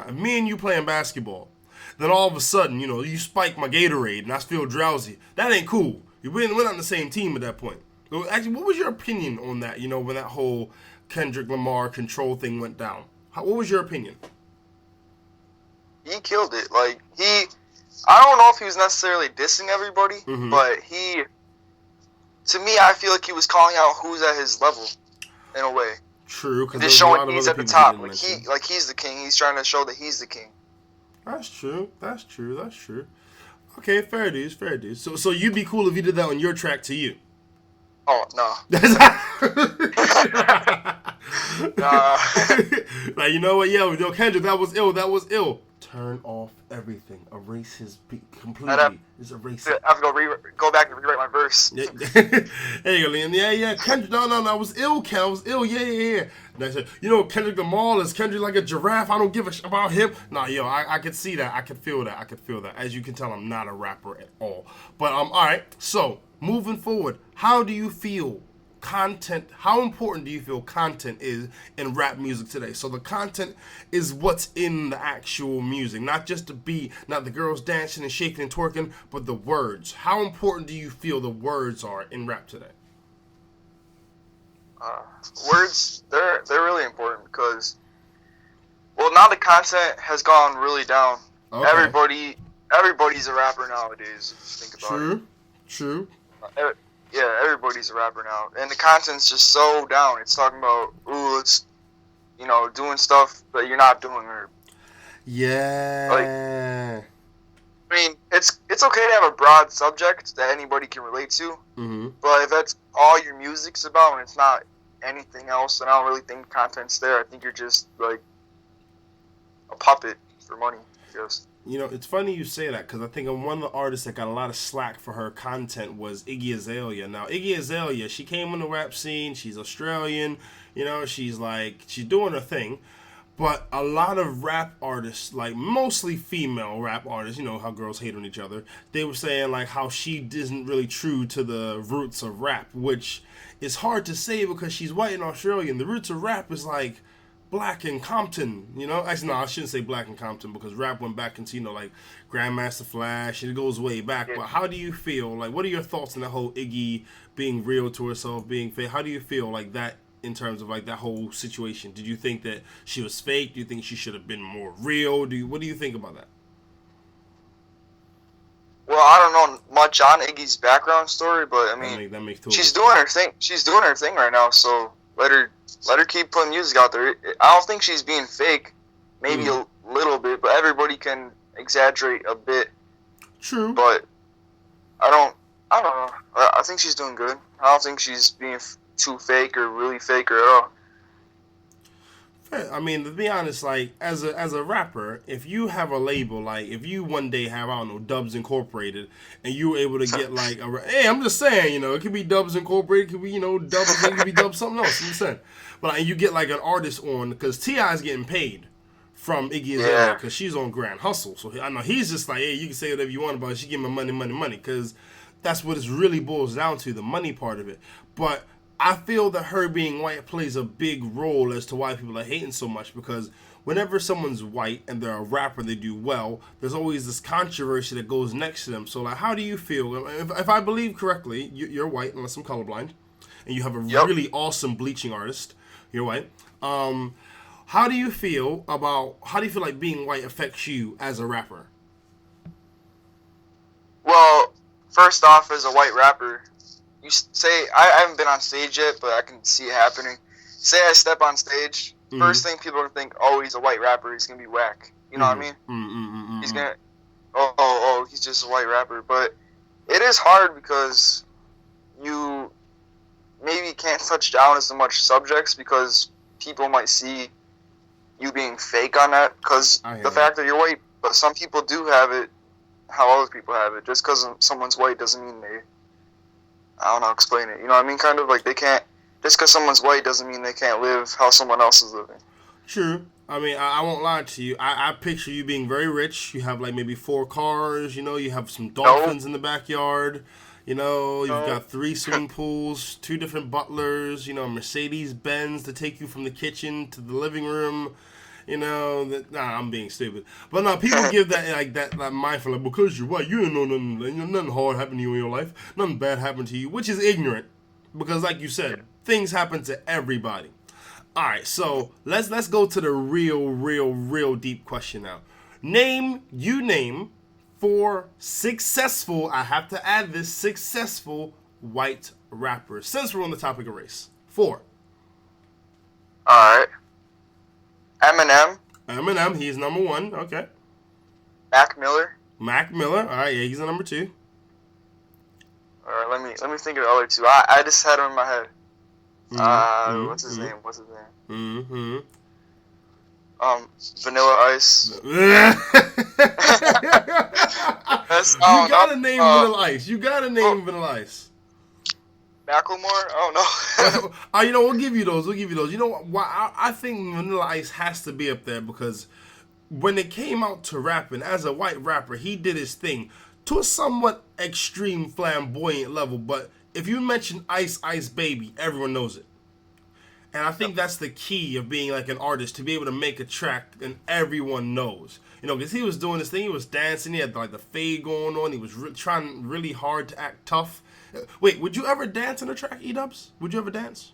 If me and you playing basketball, then all of a sudden, you spike my Gatorade and I feel drowsy. That ain't cool. We're not on the same team at that point. So actually, what was your opinion on that, when that whole Kendrick Lamar Control thing went down? What was your opinion? He killed it. Like, I don't know if he was necessarily dissing everybody, but to me, I feel like he was calling out who's at his level, in a way. True, because just showing he's at the top. Like he's the king. He's trying to show that he's the king. That's true. Okay, fair dues. So you'd be cool if you did that on your track to you. Oh, no. Nah. Like, you know what? Yo, Kendrick, that was ill. Turn off everything. Erase his beat completely. Just erase it. I have to go back and rewrite my verse. Yeah. There you go, Liam. Yeah. Kendrick, no. I was ill, Ken. I was ill. Yeah. And I said, Kendrick Lamar, is Kendrick like a giraffe? I don't give a shit about him. Nah, I could see that. I could feel that. As you can tell, I'm not a rapper at all. But, all right. So, moving forward, how do you feel content, how important do you feel content is in rap music today? So the content is what's in the actual music, not just the beat, not the girls dancing and shaking and twerking, but the words. How important do you feel the words are in rap today? Words, they're really important because, now the content has gone really down. Okay. Everybody's a rapper nowadays, if you think about it. True. Yeah, everybody's a rapper now. And the content's just so down. It's talking about, it's, doing stuff that you're not doing. Yeah. It's okay to have a broad subject that anybody can relate to. Mm-hmm. But if that's all your music's about and it's not anything else, then I don't really think content's there. I think you're just, like, a puppet for money, I guess. It's funny you say that because I think one of the artists that got a lot of slack for her content was Iggy Azalea. Now, Iggy Azalea, she came on the rap scene. She's Australian. She's doing her thing. But a lot of rap artists, like mostly female rap artists, how girls hate on each other, they were saying like how she isn't really true to the roots of rap, which is hard to say because she's white and Australian. The roots of rap is like Black and Compton, Actually, no, I shouldn't say Black and Compton because rap went back into, like Grandmaster Flash, and it goes way back. But how do you feel? Like, what are your thoughts on the whole Iggy being real to herself, being fake? How do you feel like that in terms of, like, that whole situation? Did you think that she was fake? Do you think she should have been more real? What do you think about that? Well, I don't know much on Iggy's background story, but, that makes she's doing her thing. She's doing her thing right now, so let her keep putting music out there. I don't think she's being fake. Maybe a little bit, but everybody can exaggerate a bit. True. But I don't know. I think she's doing good. I don't think she's being too fake or really fake or at all. I mean, to be honest, like as a rapper, if you have a label, like if you one day have, I don't know, Dubs Incorporated, and you were able to get like hey, I'm just saying, you know, it could be Dubs Incorporated, it could be, you know, Dubs, it could be Dubs something else. I'm just saying, but like, you get like an artist on, because T.I. is getting paid from Iggy Azalea because she's on Grand Hustle, so I know he's just like, hey, you can say whatever you want about it, she give me money, because that's what it really boils down to, the money part of it. But I feel that her being white plays a big role as to why people are hating so much, because whenever someone's white and they're a rapper, they do well, there's always this controversy that goes next to them. So, like, how do you feel? If I believe correctly, you're white, unless I'm colorblind, and you have a really awesome bleaching artist. You're white. How do you feel like being white affects you as a rapper? Well, first off, as a white rapper, you say, I haven't been on stage yet, but I can see it happening. Say I step on stage, first thing people are going to think, oh, he's a white rapper, he's going to be whack. You know what I mean? He's going to, he's just a white rapper. But it is hard because you maybe can't touch down as much subjects because people might see you being fake on that because the fact that you're white. But some people do have it how other people have it. Just because someone's white doesn't mean they, I don't know, explain it. You know what I mean? Kind of like they can't, just because someone's white doesn't mean they can't live how someone else is living. True. I mean, I won't lie to you. I picture you being very rich. You have like maybe 4 cars, you know, you have some dolphins in the backyard. You know, you've got 3 swimming pools, 2 different butlers, you know, Mercedes-Benz to take you from the kitchen to the living room. You know, I'm being stupid. But no, people give that like that mindful, like, because you're white, you don't know nothing, you know, nothing hard happened to you in your life. Nothing bad happened to you, which is ignorant. Because like you said, things happen to everybody. All right, so let's go to the real deep question now. Name 4 successful, I have to add this, successful white rappers, since we're on the topic of race. 4. All right. Eminem, he's number 1. Okay. Mac Miller. All right, yeah, he's the number 2. All right, let me think of the other 2. I just had him in my head. What's his name? Vanilla Ice. You gotta name Vanilla Ice. Vanilla Ice. Macklemore? Oh no. You know, we'll give you those. You know why? I think Vanilla Ice has to be up there because when it came out to rapping, as a white rapper, he did his thing to a somewhat extreme, flamboyant level. But if you mention Ice Ice Baby, everyone knows it. And I think that's the key of being like an artist, to be able to make a track and everyone knows. You know, because he was doing this thing, he was dancing, he had like the fade going on, he was trying really hard to act tough. Wait, would you ever dance in a track, E-Dubs? Would you ever dance?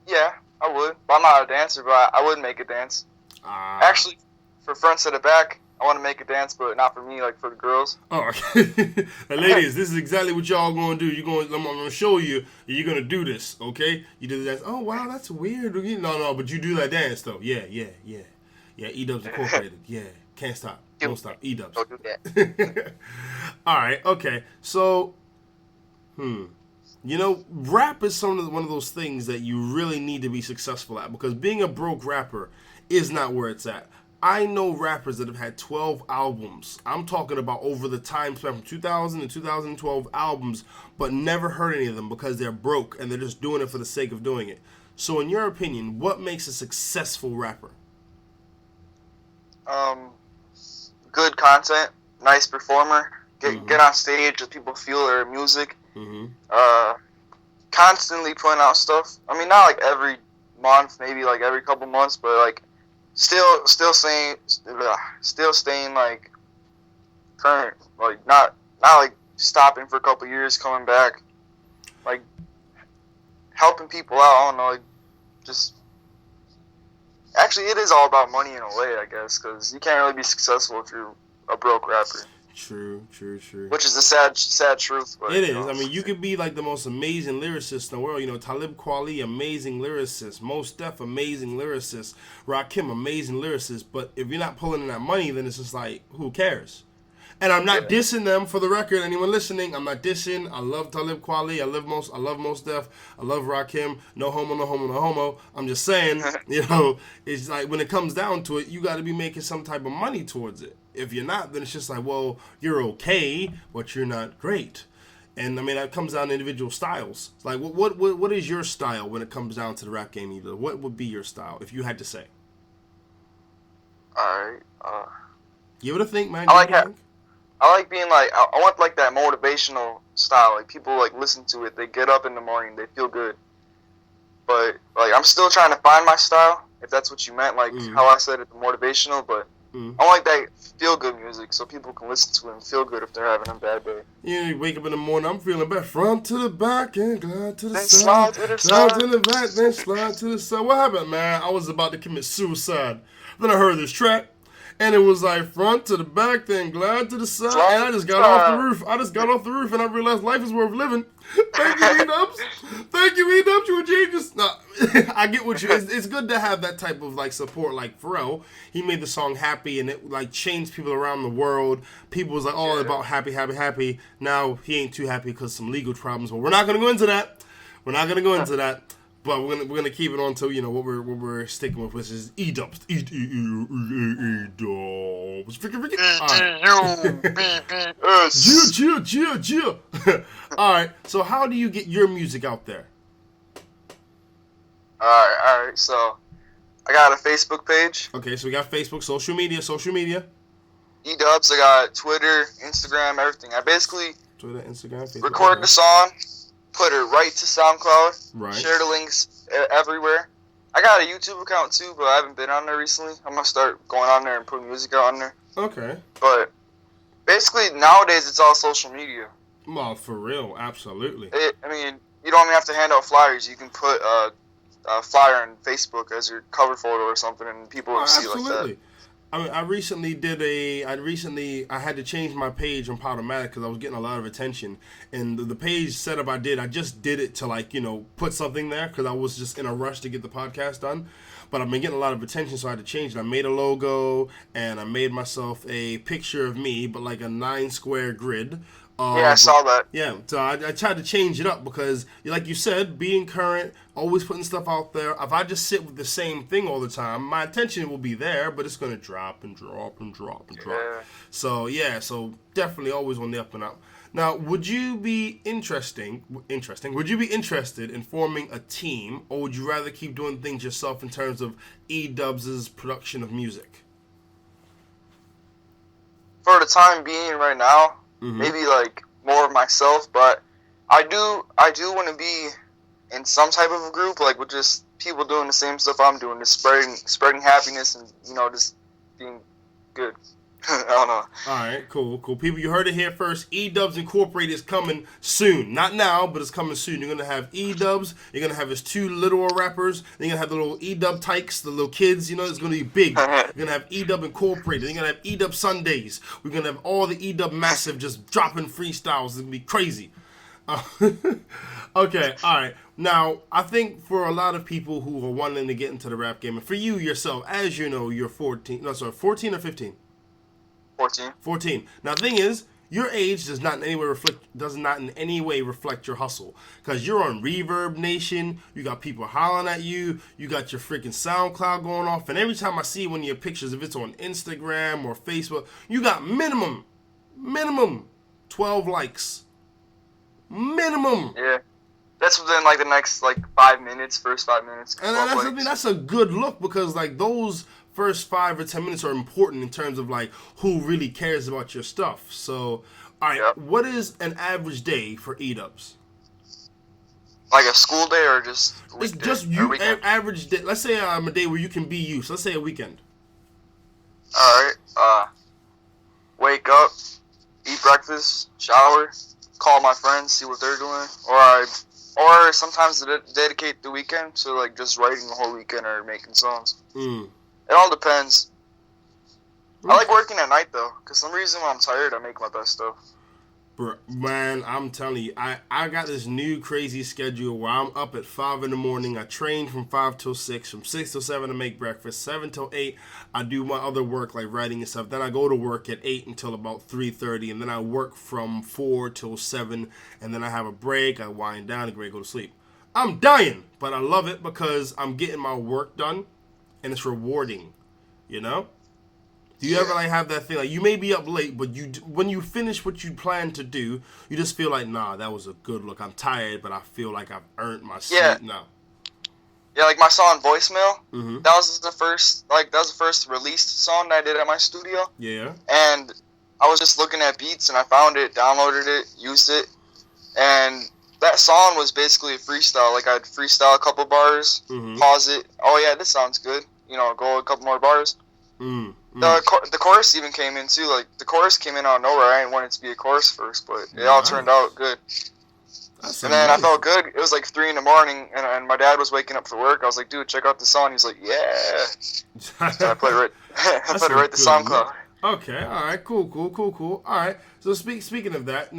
Yeah, I would. But I'm not a dancer, but I would make a dance. Actually, for front to the back, I want to make a dance, but not for me, like for the girls. Oh, okay. Ladies, this is exactly what y'all going to do. I'm going to show you, you're going to do this, okay? You do the dance. Oh, wow, that's weird. No, but you do that dance, though. Yeah, E-Dubs Incorporated. Yeah, can't stop. Don't stop. E-Dubs. Don't do that. All right, okay. So, you know, rap is one of those things that you really need to be successful at, because being a broke rapper is not where it's at. I know rappers that have had 12 albums. I'm talking about over the time span from 2000 to 2012 albums, but never heard any of them because they're broke and they're just doing it for the sake of doing it. So in your opinion, what makes a successful rapper? Good content, nice performer, get on stage so people feel their music. Constantly putting out stuff. I mean, not like every month, maybe like every couple months, but like still staying like current, like not like stopping for a couple years, coming back, like helping people out. I don't know, like just actually it is all about money in a way, I guess, because you can't really be successful if you're a broke rapper. True. Which is a sad truth. But, it is. I mean, you could be like the most amazing lyricist in the world. You know, Talib Kweli, amazing lyricist. Mos Def, amazing lyricist. Rakim, amazing lyricist. But if you're not pulling in that money, then it's just like, who cares? And I'm not dissing them, for the record. Anyone listening, I'm not dissing. I love Talib Kweli. I love Mos Def. I love Rakim. No homo, no homo, no homo. I'm just saying, it's like when it comes down to it, you got to be making some type of money towards it. If you're not, then it's just like, well, you're okay, but you're not great. And I mean, that comes down to individual styles. It's like, what is your style when it comes down to the rap game? Either what would be your style if you had to say? All right. Give it a think, man. I like being like, I want like that motivational style. Like people like listen to it. They get up in the morning, they feel good. But like I'm still trying to find my style. If that's what you meant, like how I said it, the motivational. But I like that feel good music, so people can listen to it and feel good if they're having a bad day. You wake up in the morning, I'm feeling bad. Front to the back and glide to the Then side. slide to the Slide side. to the back, then slide to the side. What happened, man? I was about to commit suicide. Then I heard this track. And it was like front to the back, then glide to the side. And I just got off the roof. And I realized life is worth living. Thank you, E-Dubs. Thank you, E-Dubs. You were genius. No, I get what you... It's good to have that type of like support. Like Pharrell, he made the song Happy, and it like changed people around the world. People was like, all about happy, happy, happy. Now he ain't too happy because some legal problems. But we're not going to go into that. But we're gonna keep it on to what we're sticking with, which is E-Dubs. E-Dubs. Chill. All right. So how do you get your music out there? All right. So I got a Facebook page. Okay, so we got Facebook, social media. E-Dubs. I got Twitter, Instagram, everything. I basically Twitter, Instagram, Facebook. record the song, put it right to SoundCloud, Right. share the links everywhere. I got a YouTube account too, but I haven't been on there recently. I'm going to start going on there and putting music out on there. Okay. But basically, nowadays, it's all social media. Well, for real, absolutely. I mean, you don't even have to hand out flyers. You can put a flyer on Facebook as your cover photo or something, and people will see it like that. I mean, I had to change my page on Podomatic because I was getting a lot of attention. And the page setup I just did it to put something there because I was just in a rush to get the podcast done. But I've been getting a lot of attention, so I had to change it. I made a logo, and I made myself a picture of me, but like a 9-square grid. Yeah, I saw that. Yeah, so I tried to change it up because, like you said, being current, always putting stuff out there. If I just sit with the same thing all the time, my attention will be there, but it's going to drop and drop. Yeah. So definitely always on the up and up. Now, would you be interested in forming a team, or would you rather keep doing things yourself in terms of E-Dubs' production of music? For the time being right now, maybe like more of myself, but I do want to be in some type of a group, like with just people doing the same stuff I'm doing, just spreading happiness and just being good. I don't know. All right, cool. People, you heard it here first. E-Dubs Incorporated is coming soon. Not now, but it's coming soon. You're going to have E-Dubs. You're going to have his 2 little rappers. Then you're going to have the little E-Dub tykes, the little kids. It's going to be big. You're going to have E-Dub Incorporated. Then you're going to have E-Dub Sundays. We're going to have all the E-Dub Massive just dropping freestyles. It's going to be crazy. Okay, all right. Now, I think for a lot of people who are wanting to get into the rap game, and for you yourself, as you know, you're 14 or 15? 14. Now, the thing is, your age does not in any way reflect your hustle, because you're on Reverb Nation. You got people hollering at you. You got your freaking SoundCloud going off, and every time I see one of your pictures, if it's on Instagram or Facebook, you got minimum 12 likes. Minimum. Yeah. That's within like the next like 5 minutes, first 5 minutes. And that's a good look, because like those first 5 or 10 minutes are important in terms of like who really cares about your stuff. So, all right, What is an average day for E-Dubs? Like a school day or just a It's weekday, just you average day. Let's say a day where you can be you. So let's say a weekend. All right. Wake up, eat breakfast, shower, call my friends, see what they're doing, or sometimes dedicate the weekend to like just writing the whole weekend or making songs. It all depends. I like working at night though, because some reason when I'm tired, I make my best stuff. Bro, man, I'm telling you, I got this new crazy schedule where I'm up at 5 in the morning. I train from 5 till 6, from 6 till 7 to make breakfast, 7 till 8 I do my other work like writing and stuff. Then I go to work at 8 until about 3:30, and then I work from 4 till 7, and then I have a break, I wind down and go to sleep. I'm dying, but I love it because I'm getting my work done, and it's rewarding, you know? Do you ever like have that thing like you may be up late, but when you finish what you plan to do, you just feel like, nah, that was a good look. I'm tired, but I feel like I've earned my sleep now. Yeah, like my song Voicemail. Mm-hmm. That was the first released song that I did at my studio. Yeah. And I was just looking at beats and I found it, downloaded it, used it, and that song was basically a freestyle. Like I'd freestyle a couple bars, pause it. Oh yeah, this sounds good. You know, go a couple more bars. The chorus even came in too. Like the chorus came in out of nowhere. I didn't want it to be a chorus first, but it all turned out good. And then I felt good. It was like 3 in the morning, and my dad was waking up for work. I was like, "Dude, check out the song." He's like, "Yeah." So I put it right. I put it right to SoundCloud. Okay, all right, cool. All right. So speaking of that,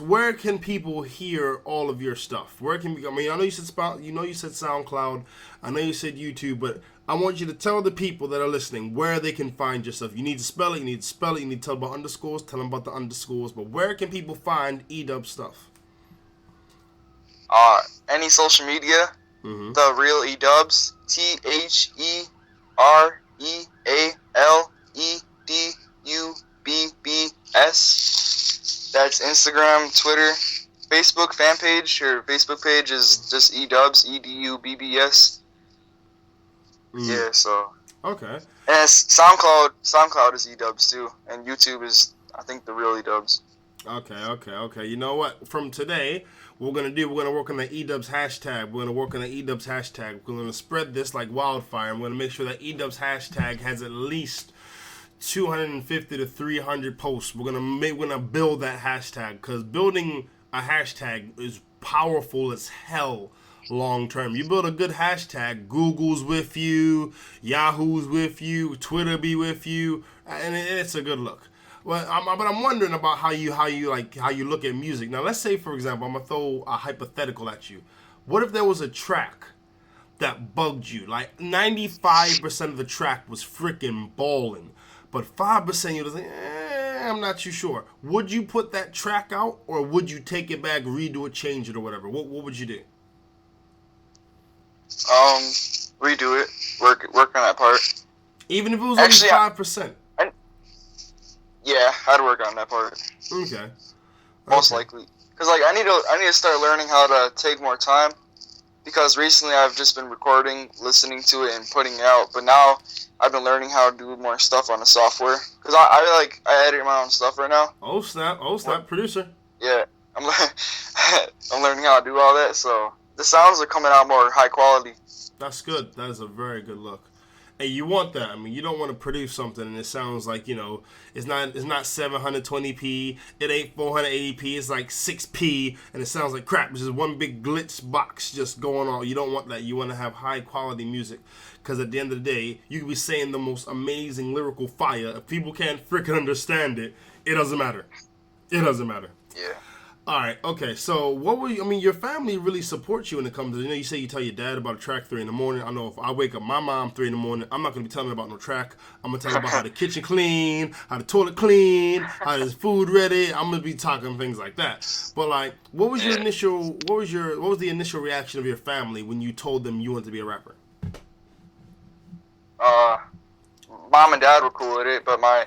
where can people hear all of your stuff? Where can I know you said SoundCloud. I know you said YouTube, but I want you to tell the people that are listening where they can find your stuff. You need to spell it. You need to tell them about underscores. Tell them about the underscores. But where can people find E-Dub stuff? Any social media, The Real E-Dubs, TheRealEDubbs. That's Instagram, Twitter, Facebook fan page. Your Facebook page is just E-Dubs, EDUBBS. Yeah, so. Okay. And SoundCloud is E-Dubs too, and YouTube is, I think, The Real E-Dubs. Okay. You know what? From today, we're going to work on the E-Dubs hashtag. We're going to spread this like wildfire. We're going to make sure that E-Dubs hashtag has at least 250 to 300 posts. We're going to build that hashtag, because building a hashtag is powerful as hell long term. You build a good hashtag, Google's with you, Yahoo's with you, Twitter be with you, and it's a good look. Well, but I'm wondering about how you look at music. Now, let's say, for example, I'm gonna throw a hypothetical at you. What if there was a track that bugged you? Like 95% of the track was freaking ballin', but 5% you was like, I'm not too sure. Would you put that track out, or would you take it back, redo it, change it, or whatever? What would you do? Redo it. Work on that part. Even if it was only 5%. Yeah, I'd work on that part. Okay. Most likely, because like I need to start learning how to take more time. Because recently I've just been recording, listening to it, and putting it out. But now I've been learning how to do more stuff on the software. Because I edit my own stuff right now. Oh snap! Producer. Yeah, I'm learning how to do all that. So the sounds are coming out more high quality. That's good. That is a very good look. Hey, you want that. I mean, you don't want to produce something and it sounds like, it's not 720p, it ain't 480p, it's like 6p, and it sounds like crap. It's just one big glitch box just going on. You don't want that. You want to have high quality music, because at the end of the day, you could be saying the most amazing lyrical fire. If people can't freaking understand it, it doesn't matter. Yeah. All right, okay, so your family really supports you when it comes to, you say you tell your dad about a track 3 in the morning. I know if I wake up my mom 3 in the morning, I'm not going to be telling her about no track. I'm going to tell her about how the kitchen clean, how the toilet clean, how there's food ready. I'm going to be talking things like that. But like, what was the initial reaction of your family when you told them you wanted to be a rapper? Mom and dad were cool with it, but my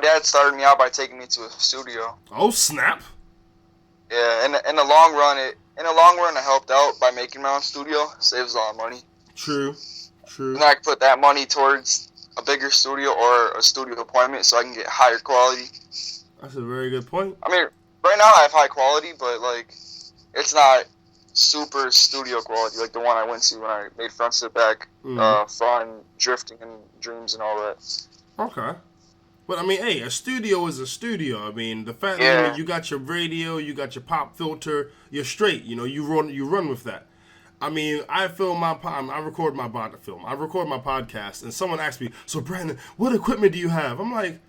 dad started me out by taking me to a studio. Oh, snap. Yeah, in the long run, it helped out by making my own studio. Saves a lot of money. True. And I can put that money towards a bigger studio or a studio appointment, so I can get higher quality. That's a very good point. I mean, right now I have high quality, but like, it's not super studio quality like the one I went to when I made Front Sit Back, Fun, Drifting, and Dreams, and all that. Okay. But I mean, hey, a studio is a studio. I mean, the fact that you got your radio, you got your pop filter, you're straight. You run with that. I mean, I record my podcast, and someone asked me, "So Brandon, what equipment do you have?" I'm like,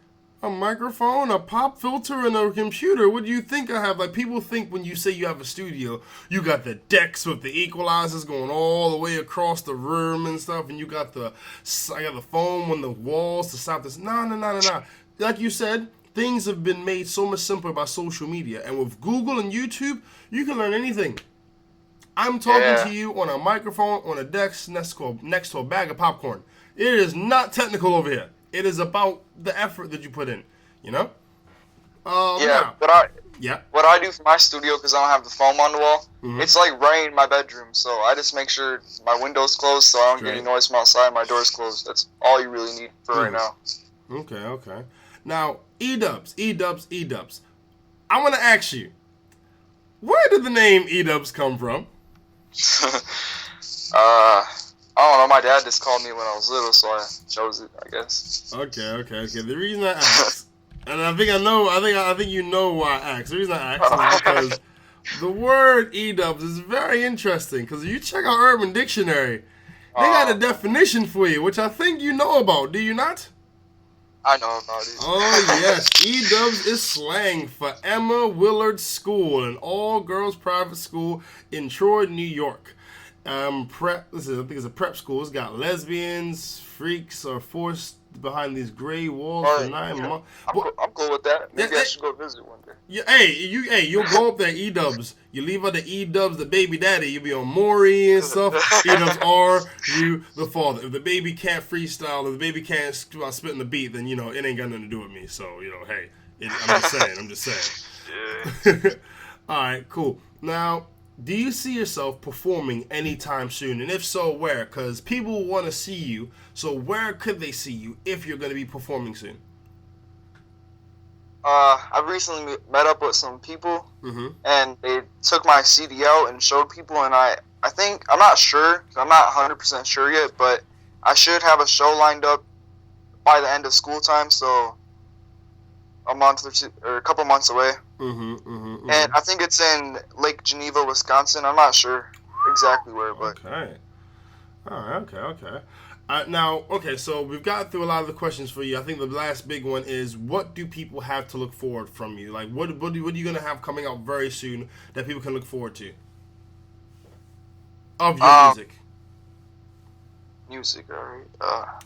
a microphone, a pop filter, and a computer. What do you think I have? Like, people think when you say you have a studio, you got the decks with the equalizers going all the way across the room and stuff, and you got the foam on the walls to stop this. No. Like you said, things have been made so much simpler by social media, and with Google and YouTube, you can learn anything. I'm talking to you on a microphone on a desk next to a bag of popcorn. It is not technical over here. It is about the effort that you put in, you know? What I do for my studio, because I don't have the foam on the wall, it's like right in my bedroom, so I just make sure my window's closed so I don't get any noise from outside, my door's closed. That's all you really need for right now. Okay. Now, E-dubs. I want to ask you, where did the name E-dubs come from? I don't know. My dad just called me when I was little, so I chose it, I guess. Okay. The reason I asked, and I think you know why I asked. The reason I asked is because the word E-dubs is very interesting. Because if you check out Urban Dictionary, they got a definition for you, which I think you know about. Do you not? I know about it. Oh, yes. E-dubs is slang for Emma Willard School, an all-girls private school in Troy, New York. I think it's a prep school. It's got lesbians, freaks are forced behind these gray walls for 9 months. I'm cool with that. Maybe I should go visit one day. Yeah, you'll go up there, E-dubs. You leave out the E-dubs, the baby daddy. You'll be on Maury and stuff. E-dubs are you, the father. If the baby can't freestyle, if the baby can't spit in the beat, then, it ain't got nothing to do with me. So, hey, I'm just saying. Yeah. All right, cool. Now, do you see yourself performing anytime soon? And if so, where? Because people want to see you. So where could they see you if you're going to be performing soon? I've recently met up with some people, and they took my CD out and showed people, and I think, I'm not sure, I'm not 100% sure yet, but I should have a show lined up by the end of school time, so a month or two, or a couple months away. And I think it's in Lake Geneva, Wisconsin. I'm not sure exactly where, but... Okay. All right, okay. So we've got through a lot of the questions for you. I think the last big one is, what do people have to look forward from you? Like, what are you going to have coming out very soon that people can look forward to? Of your music. Music, all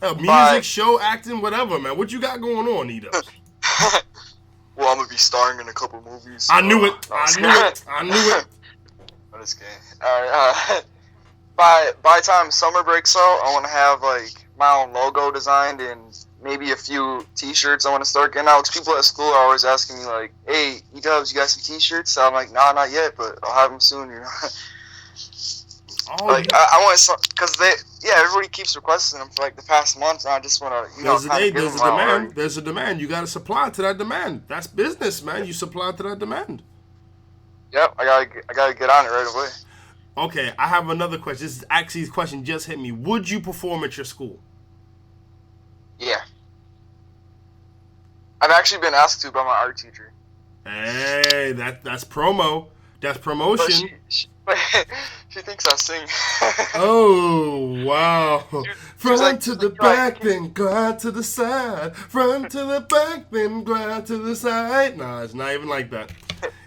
right. Music, show, acting, whatever, man. What you got going on, E-dubs? Well, I'm going to be starring in a couple movies. I knew it. I'm just kidding. All right. By the time summer breaks out, I want to have my own logo designed and maybe a few T-shirts I want to start getting out. Cause people at school are always asking me "Hey, E-dubs, you got some T-shirts?" So I'm like, "Nah, not yet, but I'll have them soon." I want some, cause everybody keeps requesting them for the past month, and I just want to there's a demand. There's a demand. You got to supply to that demand. That's business, man. You supply to that demand. Yep, I gotta get on it right away. Okay, I have another question. This question just hit me. Would you perform at your school? Yeah. I've actually been asked to by my art teacher. Hey, that's promo. That's promotion. But she thinks I sing. Oh, wow. Front to the back, like, then glide to the side. Front to the back, then glide to the side. Nah, it's not even like that.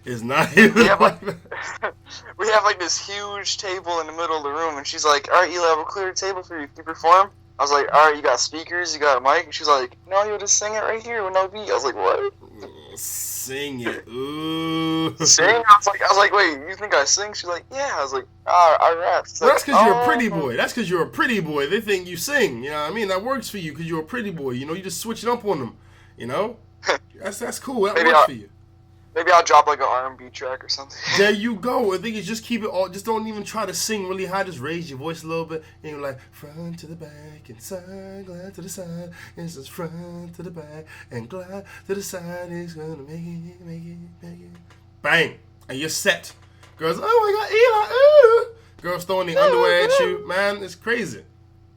It's not even like that. We have this huge table in the middle of the room, and she's like, "All right, Eli, we'll clear the table for you. Can you perform?" I was like, "All right, you got speakers, you got a mic?" And she's like, "No, you'll just sing it right here with no beat." I was like, "What?" Sing it. Ooh. Sing? I was like, "Wait, you think I sing?" She's like, "Yeah." I was like, I rap." Well, that's because you're a pretty boy. That's because you're a pretty boy. They think you sing. You know what I mean? That works for you because you're a pretty boy. You just switch it up on them. That's cool. That works for you. Maybe I'll drop an R&B track or something. There you go. I think you just keep it all. Just don't even try to sing really high. Just raise your voice a little bit. And you're like, front to the back and side, glide to the side. And it's just front to the back and glide to the side. It's going to make it. Bang. And you're set. Girls, oh my God, Eli, ooh. Girls throwing the underwear at you. Man, it's crazy.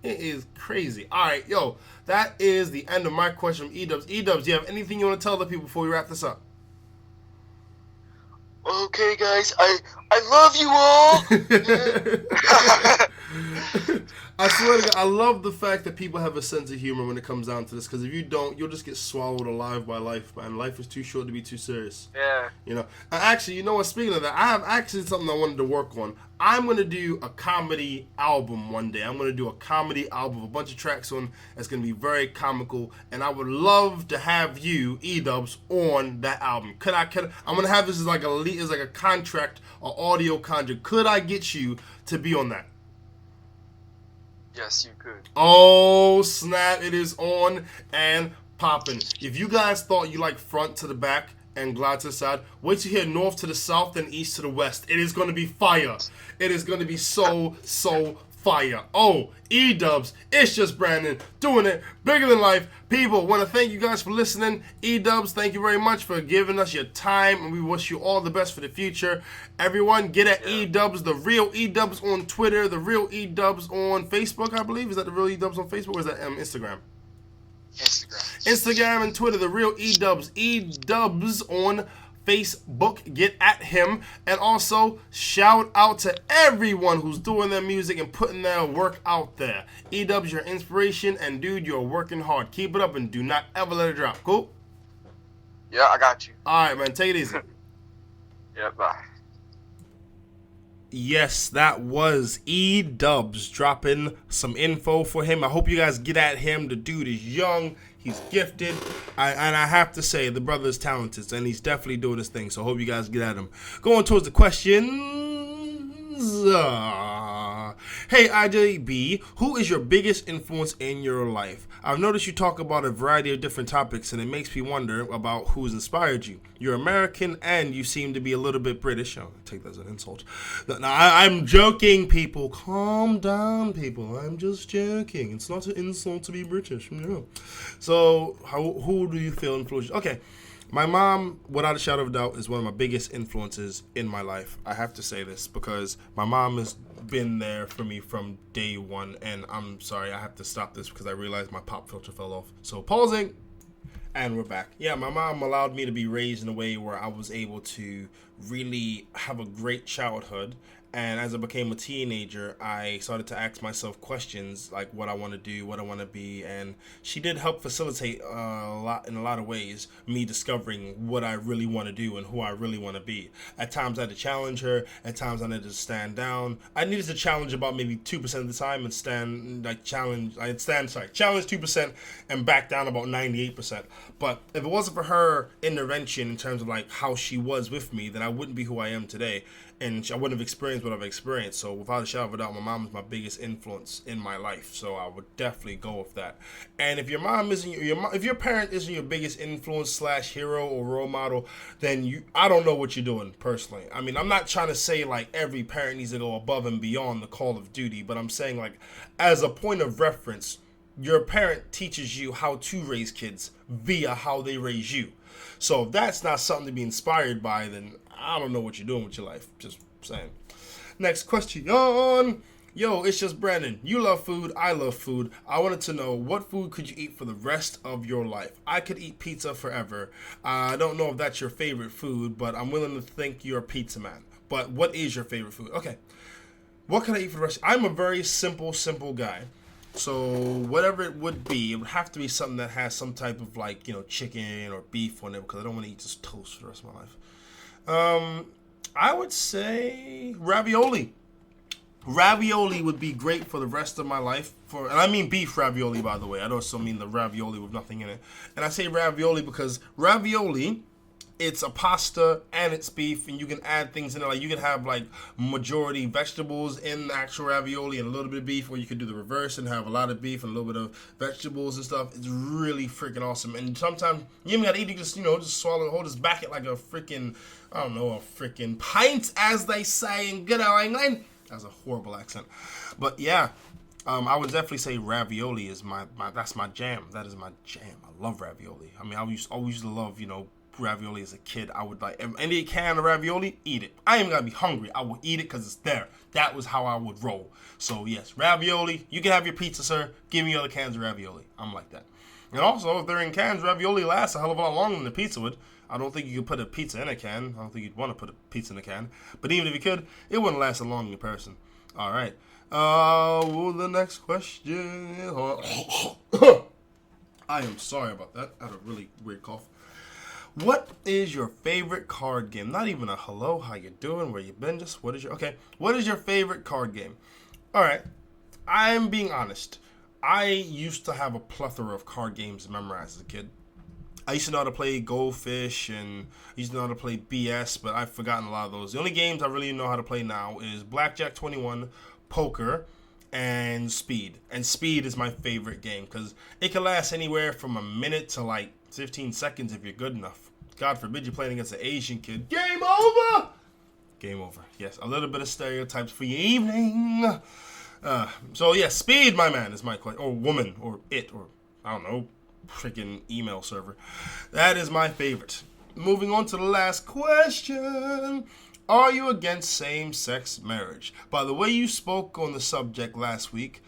It is crazy. All right, yo. That is the end of my question from E-dubs. E-dubs, do you have anything you want to tell the people before we wrap this up? Okay, guys, I love you all. I swear to God, I love the fact that people have a sense of humor when it comes down to this. Because if you don't, you'll just get swallowed alive by life, man. Life is too short to be too serious. Yeah. You know. Actually, you know what? Speaking of that, I have actually something I wanted to work on. I'm gonna do a comedy album one day. I'm gonna do a comedy album with a bunch of tracks on. That's gonna be very comical, and I would love to have you, E-Dubs, on that album. Could I'm gonna have this as like a contract, an audio contract. Could I get you to be on that? Yes, you could. Oh snap! It is on and popping. If you guys thought you like front to the back and glide to the side, wait till you hear north to the south and east to the west. It is going to be fire. It is going to be so fire. Oh, E-Dubs, it's just Brandon doing it bigger than life. People, want to thank you guys for listening. E-Dubs, thank you very much for giving us your time, and we wish you all the best for the future. Everyone, get at E-Dubs, the real E-Dubs on Twitter, the real E-Dubs on Facebook, I believe. Is that the real E-Dubs on Facebook, or is that Instagram? Instagram and Twitter, the real E-Dubs. E-Dubs on Facebook. Get at him. And also, shout out to everyone who's doing their music and putting their work out there. E-Dubs, your inspiration, and dude, you're working hard. Keep it up and do not ever let it drop. Cool? Yeah, I got you. Alright, man. Take it easy. Yeah, bye. Yes, that was E-Dubs dropping some info for him. I hope you guys get at him. The dude is young. He's gifted. And I have to say, the brother is talented. And he's definitely doing his thing. So I hope you guys get at him. Going towards the questions. Hey, IJB, who is your biggest influence in your life? I've noticed you talk about a variety of different topics, and it makes me wonder about who's inspired you. You're American, and you seem to be a little bit British. I'll take that as an insult. No, I'm joking, people. Calm down, people. I'm just joking. It's not an insult to be British. No. So, who do you feel influenced? Okay. My mom, without a shadow of a doubt, is one of my biggest influences in my life. I have to say this because my mom has been there for me from day one. And I'm sorry, I have to stop this because I realized my pop filter fell off. So pausing, and we're back. Yeah, my mom allowed me to be raised in a way where I was able to really have a great childhood. And as I became a teenager, I started to ask myself questions like what I want to do, what I want to be. And she did help facilitate in a lot of ways, me discovering what I really want to do and who I really want to be. At times I had to challenge her. At times I needed to stand down. I needed to challenge about maybe 2% of the time and challenge 2% and back down about 98%. But if it wasn't for her intervention in terms of like how she was with me, then I wouldn't be who I am today. And I wouldn't have experienced what I've experienced. So without a shadow of a doubt, my mom is my biggest influence in my life. So I would definitely go with that. And if your mom isn't if your parent isn't your biggest influence / hero or role model, then I don't know what you're doing personally. I mean, I'm not trying to say like every parent needs to go above and beyond the call of duty, but I'm saying like as a point of reference, your parent teaches you how to raise kids via how they raise you. So if that's not something to be inspired by, then I don't know what you're doing with your life. Just saying. Next question. Yo, it's just Brandon. You love food. I love food. I wanted to know, what food could you eat for the rest of your life? I could eat pizza forever. I don't know if that's your favorite food, but I'm willing to think you're a pizza man. But what is your favorite food? Okay. What can I eat for the rest? I'm a very simple guy. So whatever it would be, it would have to be something that has some type of like, chicken or beef on it, because I don't want to eat just toast for the rest of my life. I would say ravioli. Ravioli would be great for the rest of my life. And I mean beef ravioli, by the way. I don't also mean the ravioli with nothing in it. And I say ravioli because ravioli, it's a pasta and it's beef, and you can add things in it. Like you can have like majority vegetables in the actual ravioli and a little bit of beef, or you could do the reverse and have a lot of beef and a little bit of vegetables and stuff. It's really freaking awesome. And sometimes you even gotta eat it, just swallow, hold this back it like a freaking, I don't know, a freaking pint, as they say in good old England. That's a horrible accent, but yeah. I would definitely say ravioli is that's my jam. That is my jam. I love ravioli. I mean, I always used to love, ravioli as a kid. I would like any can of ravioli, eat it. I ain't gotta be hungry. I will eat it because it's there. That was how I would roll. So yes, ravioli. You can have your pizza, sir. Give me other cans of ravioli. I'm like that. And also, if they're in cans, ravioli lasts a hell of a lot longer than the pizza would. I don't think you could put a pizza in a can. I don't think you'd want to put a pizza in a can. But even if you could, it wouldn't last as long in person. All right. Well, the next question. I am sorry about that. I had a really weird cough. What is your favorite card game? Not even a hello, how you doing, where you been, just what is your favorite card game? All right, I'm being honest. I used to have a plethora of card games memorized as a kid. I used to know how to play Goldfish, and I used to know how to play BS, but I've forgotten a lot of those. The only games I really know how to play now is Blackjack 21, Poker, and Speed. And Speed is my favorite game because it can last anywhere from a minute to like 15 seconds if you're good enough. God forbid you're playing against an Asian kid. Game over! Game over. Yes, a little bit of stereotypes for your evening. So yeah, Speed, my man, is my question. Or woman, or it, or I don't know, freaking email server. That is my favorite. Moving on to the last question. Are you against same-sex marriage? By the way you spoke on the subject last week's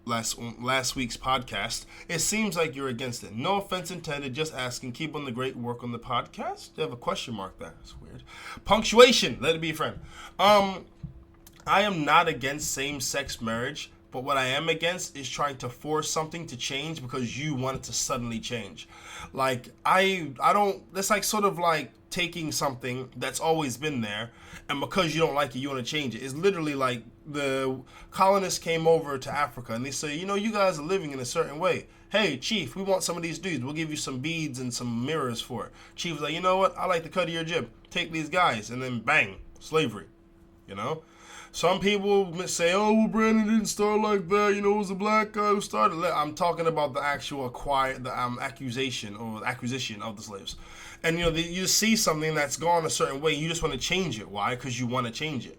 podcast, it seems like you're against it. No offense intended, just asking. Keep on the great work on the podcast. You have a question mark there. That's weird. Punctuation. Let it be a friend. I am not against same-sex marriage, but what I am against is trying to force something to change because you want it to suddenly change. Like, I don't, that's like sort of like taking something that's always been there, and because you don't like it, you want to change it. It's literally like the colonists came over to Africa and they say, you know, you guys are living in a certain way. Hey, Chief, we want some of these dudes. We'll give you some beads and some mirrors for it. Chief was like, you know what? I like the cut of your jib. Take these guys. And then bang, slavery, you know? Some people say, oh, well, Brandon didn't start like that. You know, it was a black guy who started. I'm talking about the actual acquisition of the slaves. And, you know, you see something that's gone a certain way. You just want to change it. Why? Because you want to change it.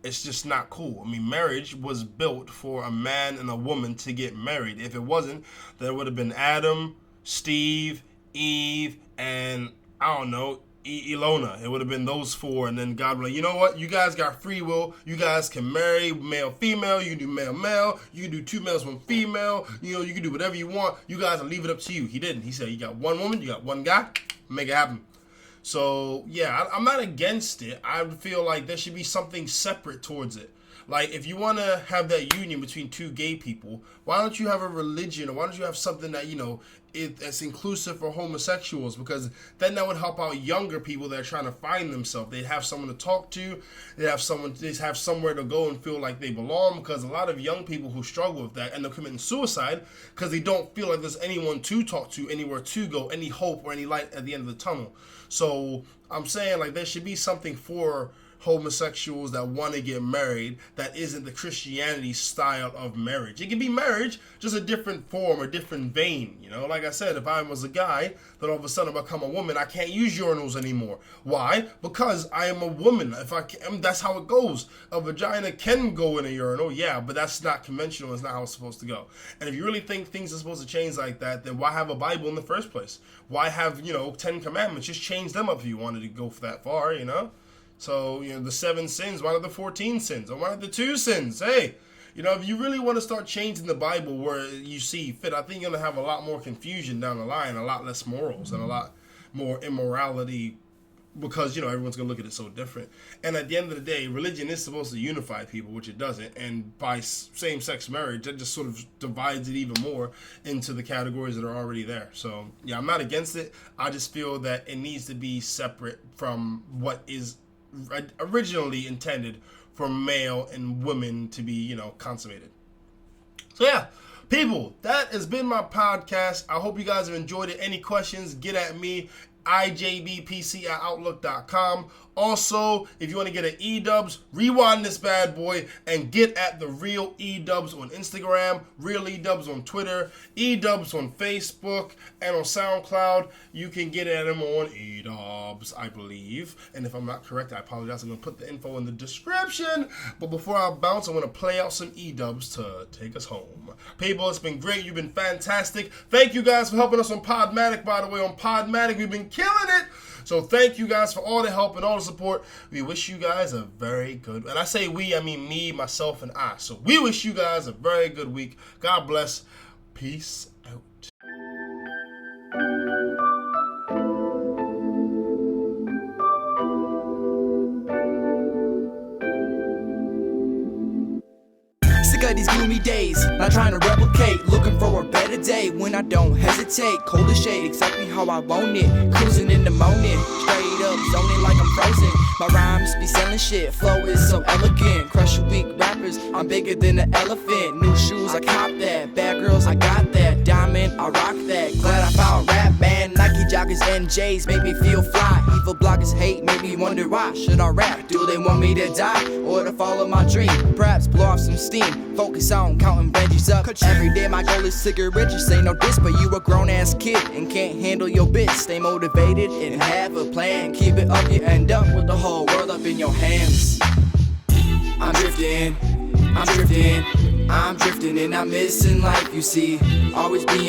It's just not cool. I mean, marriage was built for a man and a woman to get married. If it wasn't, there would have been Adam, Steve, Eve, and, I don't know, Ilona. It would have been those four, and then God would be like, you know what? You guys got free will. You guys can marry male, female. You can do male, male. You can do two males, one female. You know, you can do whatever you want. You guys will leave it up to you. He didn't. He said, you got one woman, you got one guy. Make it happen. So, yeah, I'm not against it. I feel like there should be something separate towards it. Like, if you want to have that union between two gay people, why don't you have a religion, or why don't you have something that, you know, that's inclusive for homosexuals? Because then that would help out younger people that are trying to find themselves. They'd have someone to talk to. They'd have somewhere to go and feel like they belong. Because a lot of young people who struggle with that end up committing suicide because they don't feel like there's anyone to talk to, anywhere to go, any hope or any light at the end of the tunnel. So I'm saying, like, there should be something for homosexuals that want to get married that isn't the Christianity style of marriage. It can be marriage, just a different form or different vein. You know, like I said, if I was a guy, then all of a sudden I become a woman, I can't use urinals anymore. Why? Because I am a woman. If I can, that's how it goes. A vagina can go in a urinal, yeah, but that's not conventional. It's not how it's supposed to go. And if you really think things are supposed to change like that, then why have a Bible in the first place? Why have, 10 commandments? Just change them up if you wanted to go that far, you know? So, the 7 sins, why not the 14 sins? Or why not the 2 sins? Hey, if you really want to start changing the Bible where you see fit, I think you're going to have a lot more confusion down the line, a lot less morals, and a lot more immorality because, everyone's going to look at it so different. And at the end of the day, religion is supposed to unify people, which it doesn't. And by same-sex marriage, that just sort of divides it even more into the categories that are already there. So, yeah, I'm not against it. I just feel that it needs to be separate from what is originally intended for male and women to be, consummated. So yeah, people, that has been my podcast. I hope you guys have enjoyed it. Any questions, get at me, IJBPC@outlook.com. Also, if you want to get an E-Dubs, rewind this bad boy and get at the real E-Dubs on Instagram, real E-Dubs on Twitter, E-Dubs on Facebook, and on Soundcloud. You can get at them on E-Dubs, I believe. And if I'm not correct, I apologize. I'm going to put the info in the description. But before I bounce, I'm going to play out some E-Dubs to take us home. People, it's been great. You've been fantastic. Thank you guys for helping us on Podmatic, by the way. On Podmatic, we've been killing it. So thank you guys for all the help and all the support. We wish you guys a very good, and I say we, I mean me, myself, and I. So we wish you guys a very good week. God bless. Peace out. of these gloomy days, not trying to replicate, looking for a better day when I don't hesitate. Cold as shade, exactly how I want it. Cruising in the morning, straight up zoning like I'm frozen. My rhymes be selling shit, flow is so elegant. Crush weak rappers, I'm bigger than an elephant. New shoes, I cop that. Bad girls, I got that. Diamond, I rock that. Glad I found rap, man. Nike joggers and J's make me feel fly. Evil bloggers hate, make me wonder why. Should I rap? Do they want me to die or to follow my dream? Perhaps blow off some steam. Focus on counting Benjis up. Every day my goal is to get richer. Say no diss, but you a grown ass kid and can't handle your bits. Stay motivated and have a plan. Keep it up, you end up with the whole world up in your hands. I'm drifting, I'm drifting, I'm drifting and I'm missing life, you see. Always being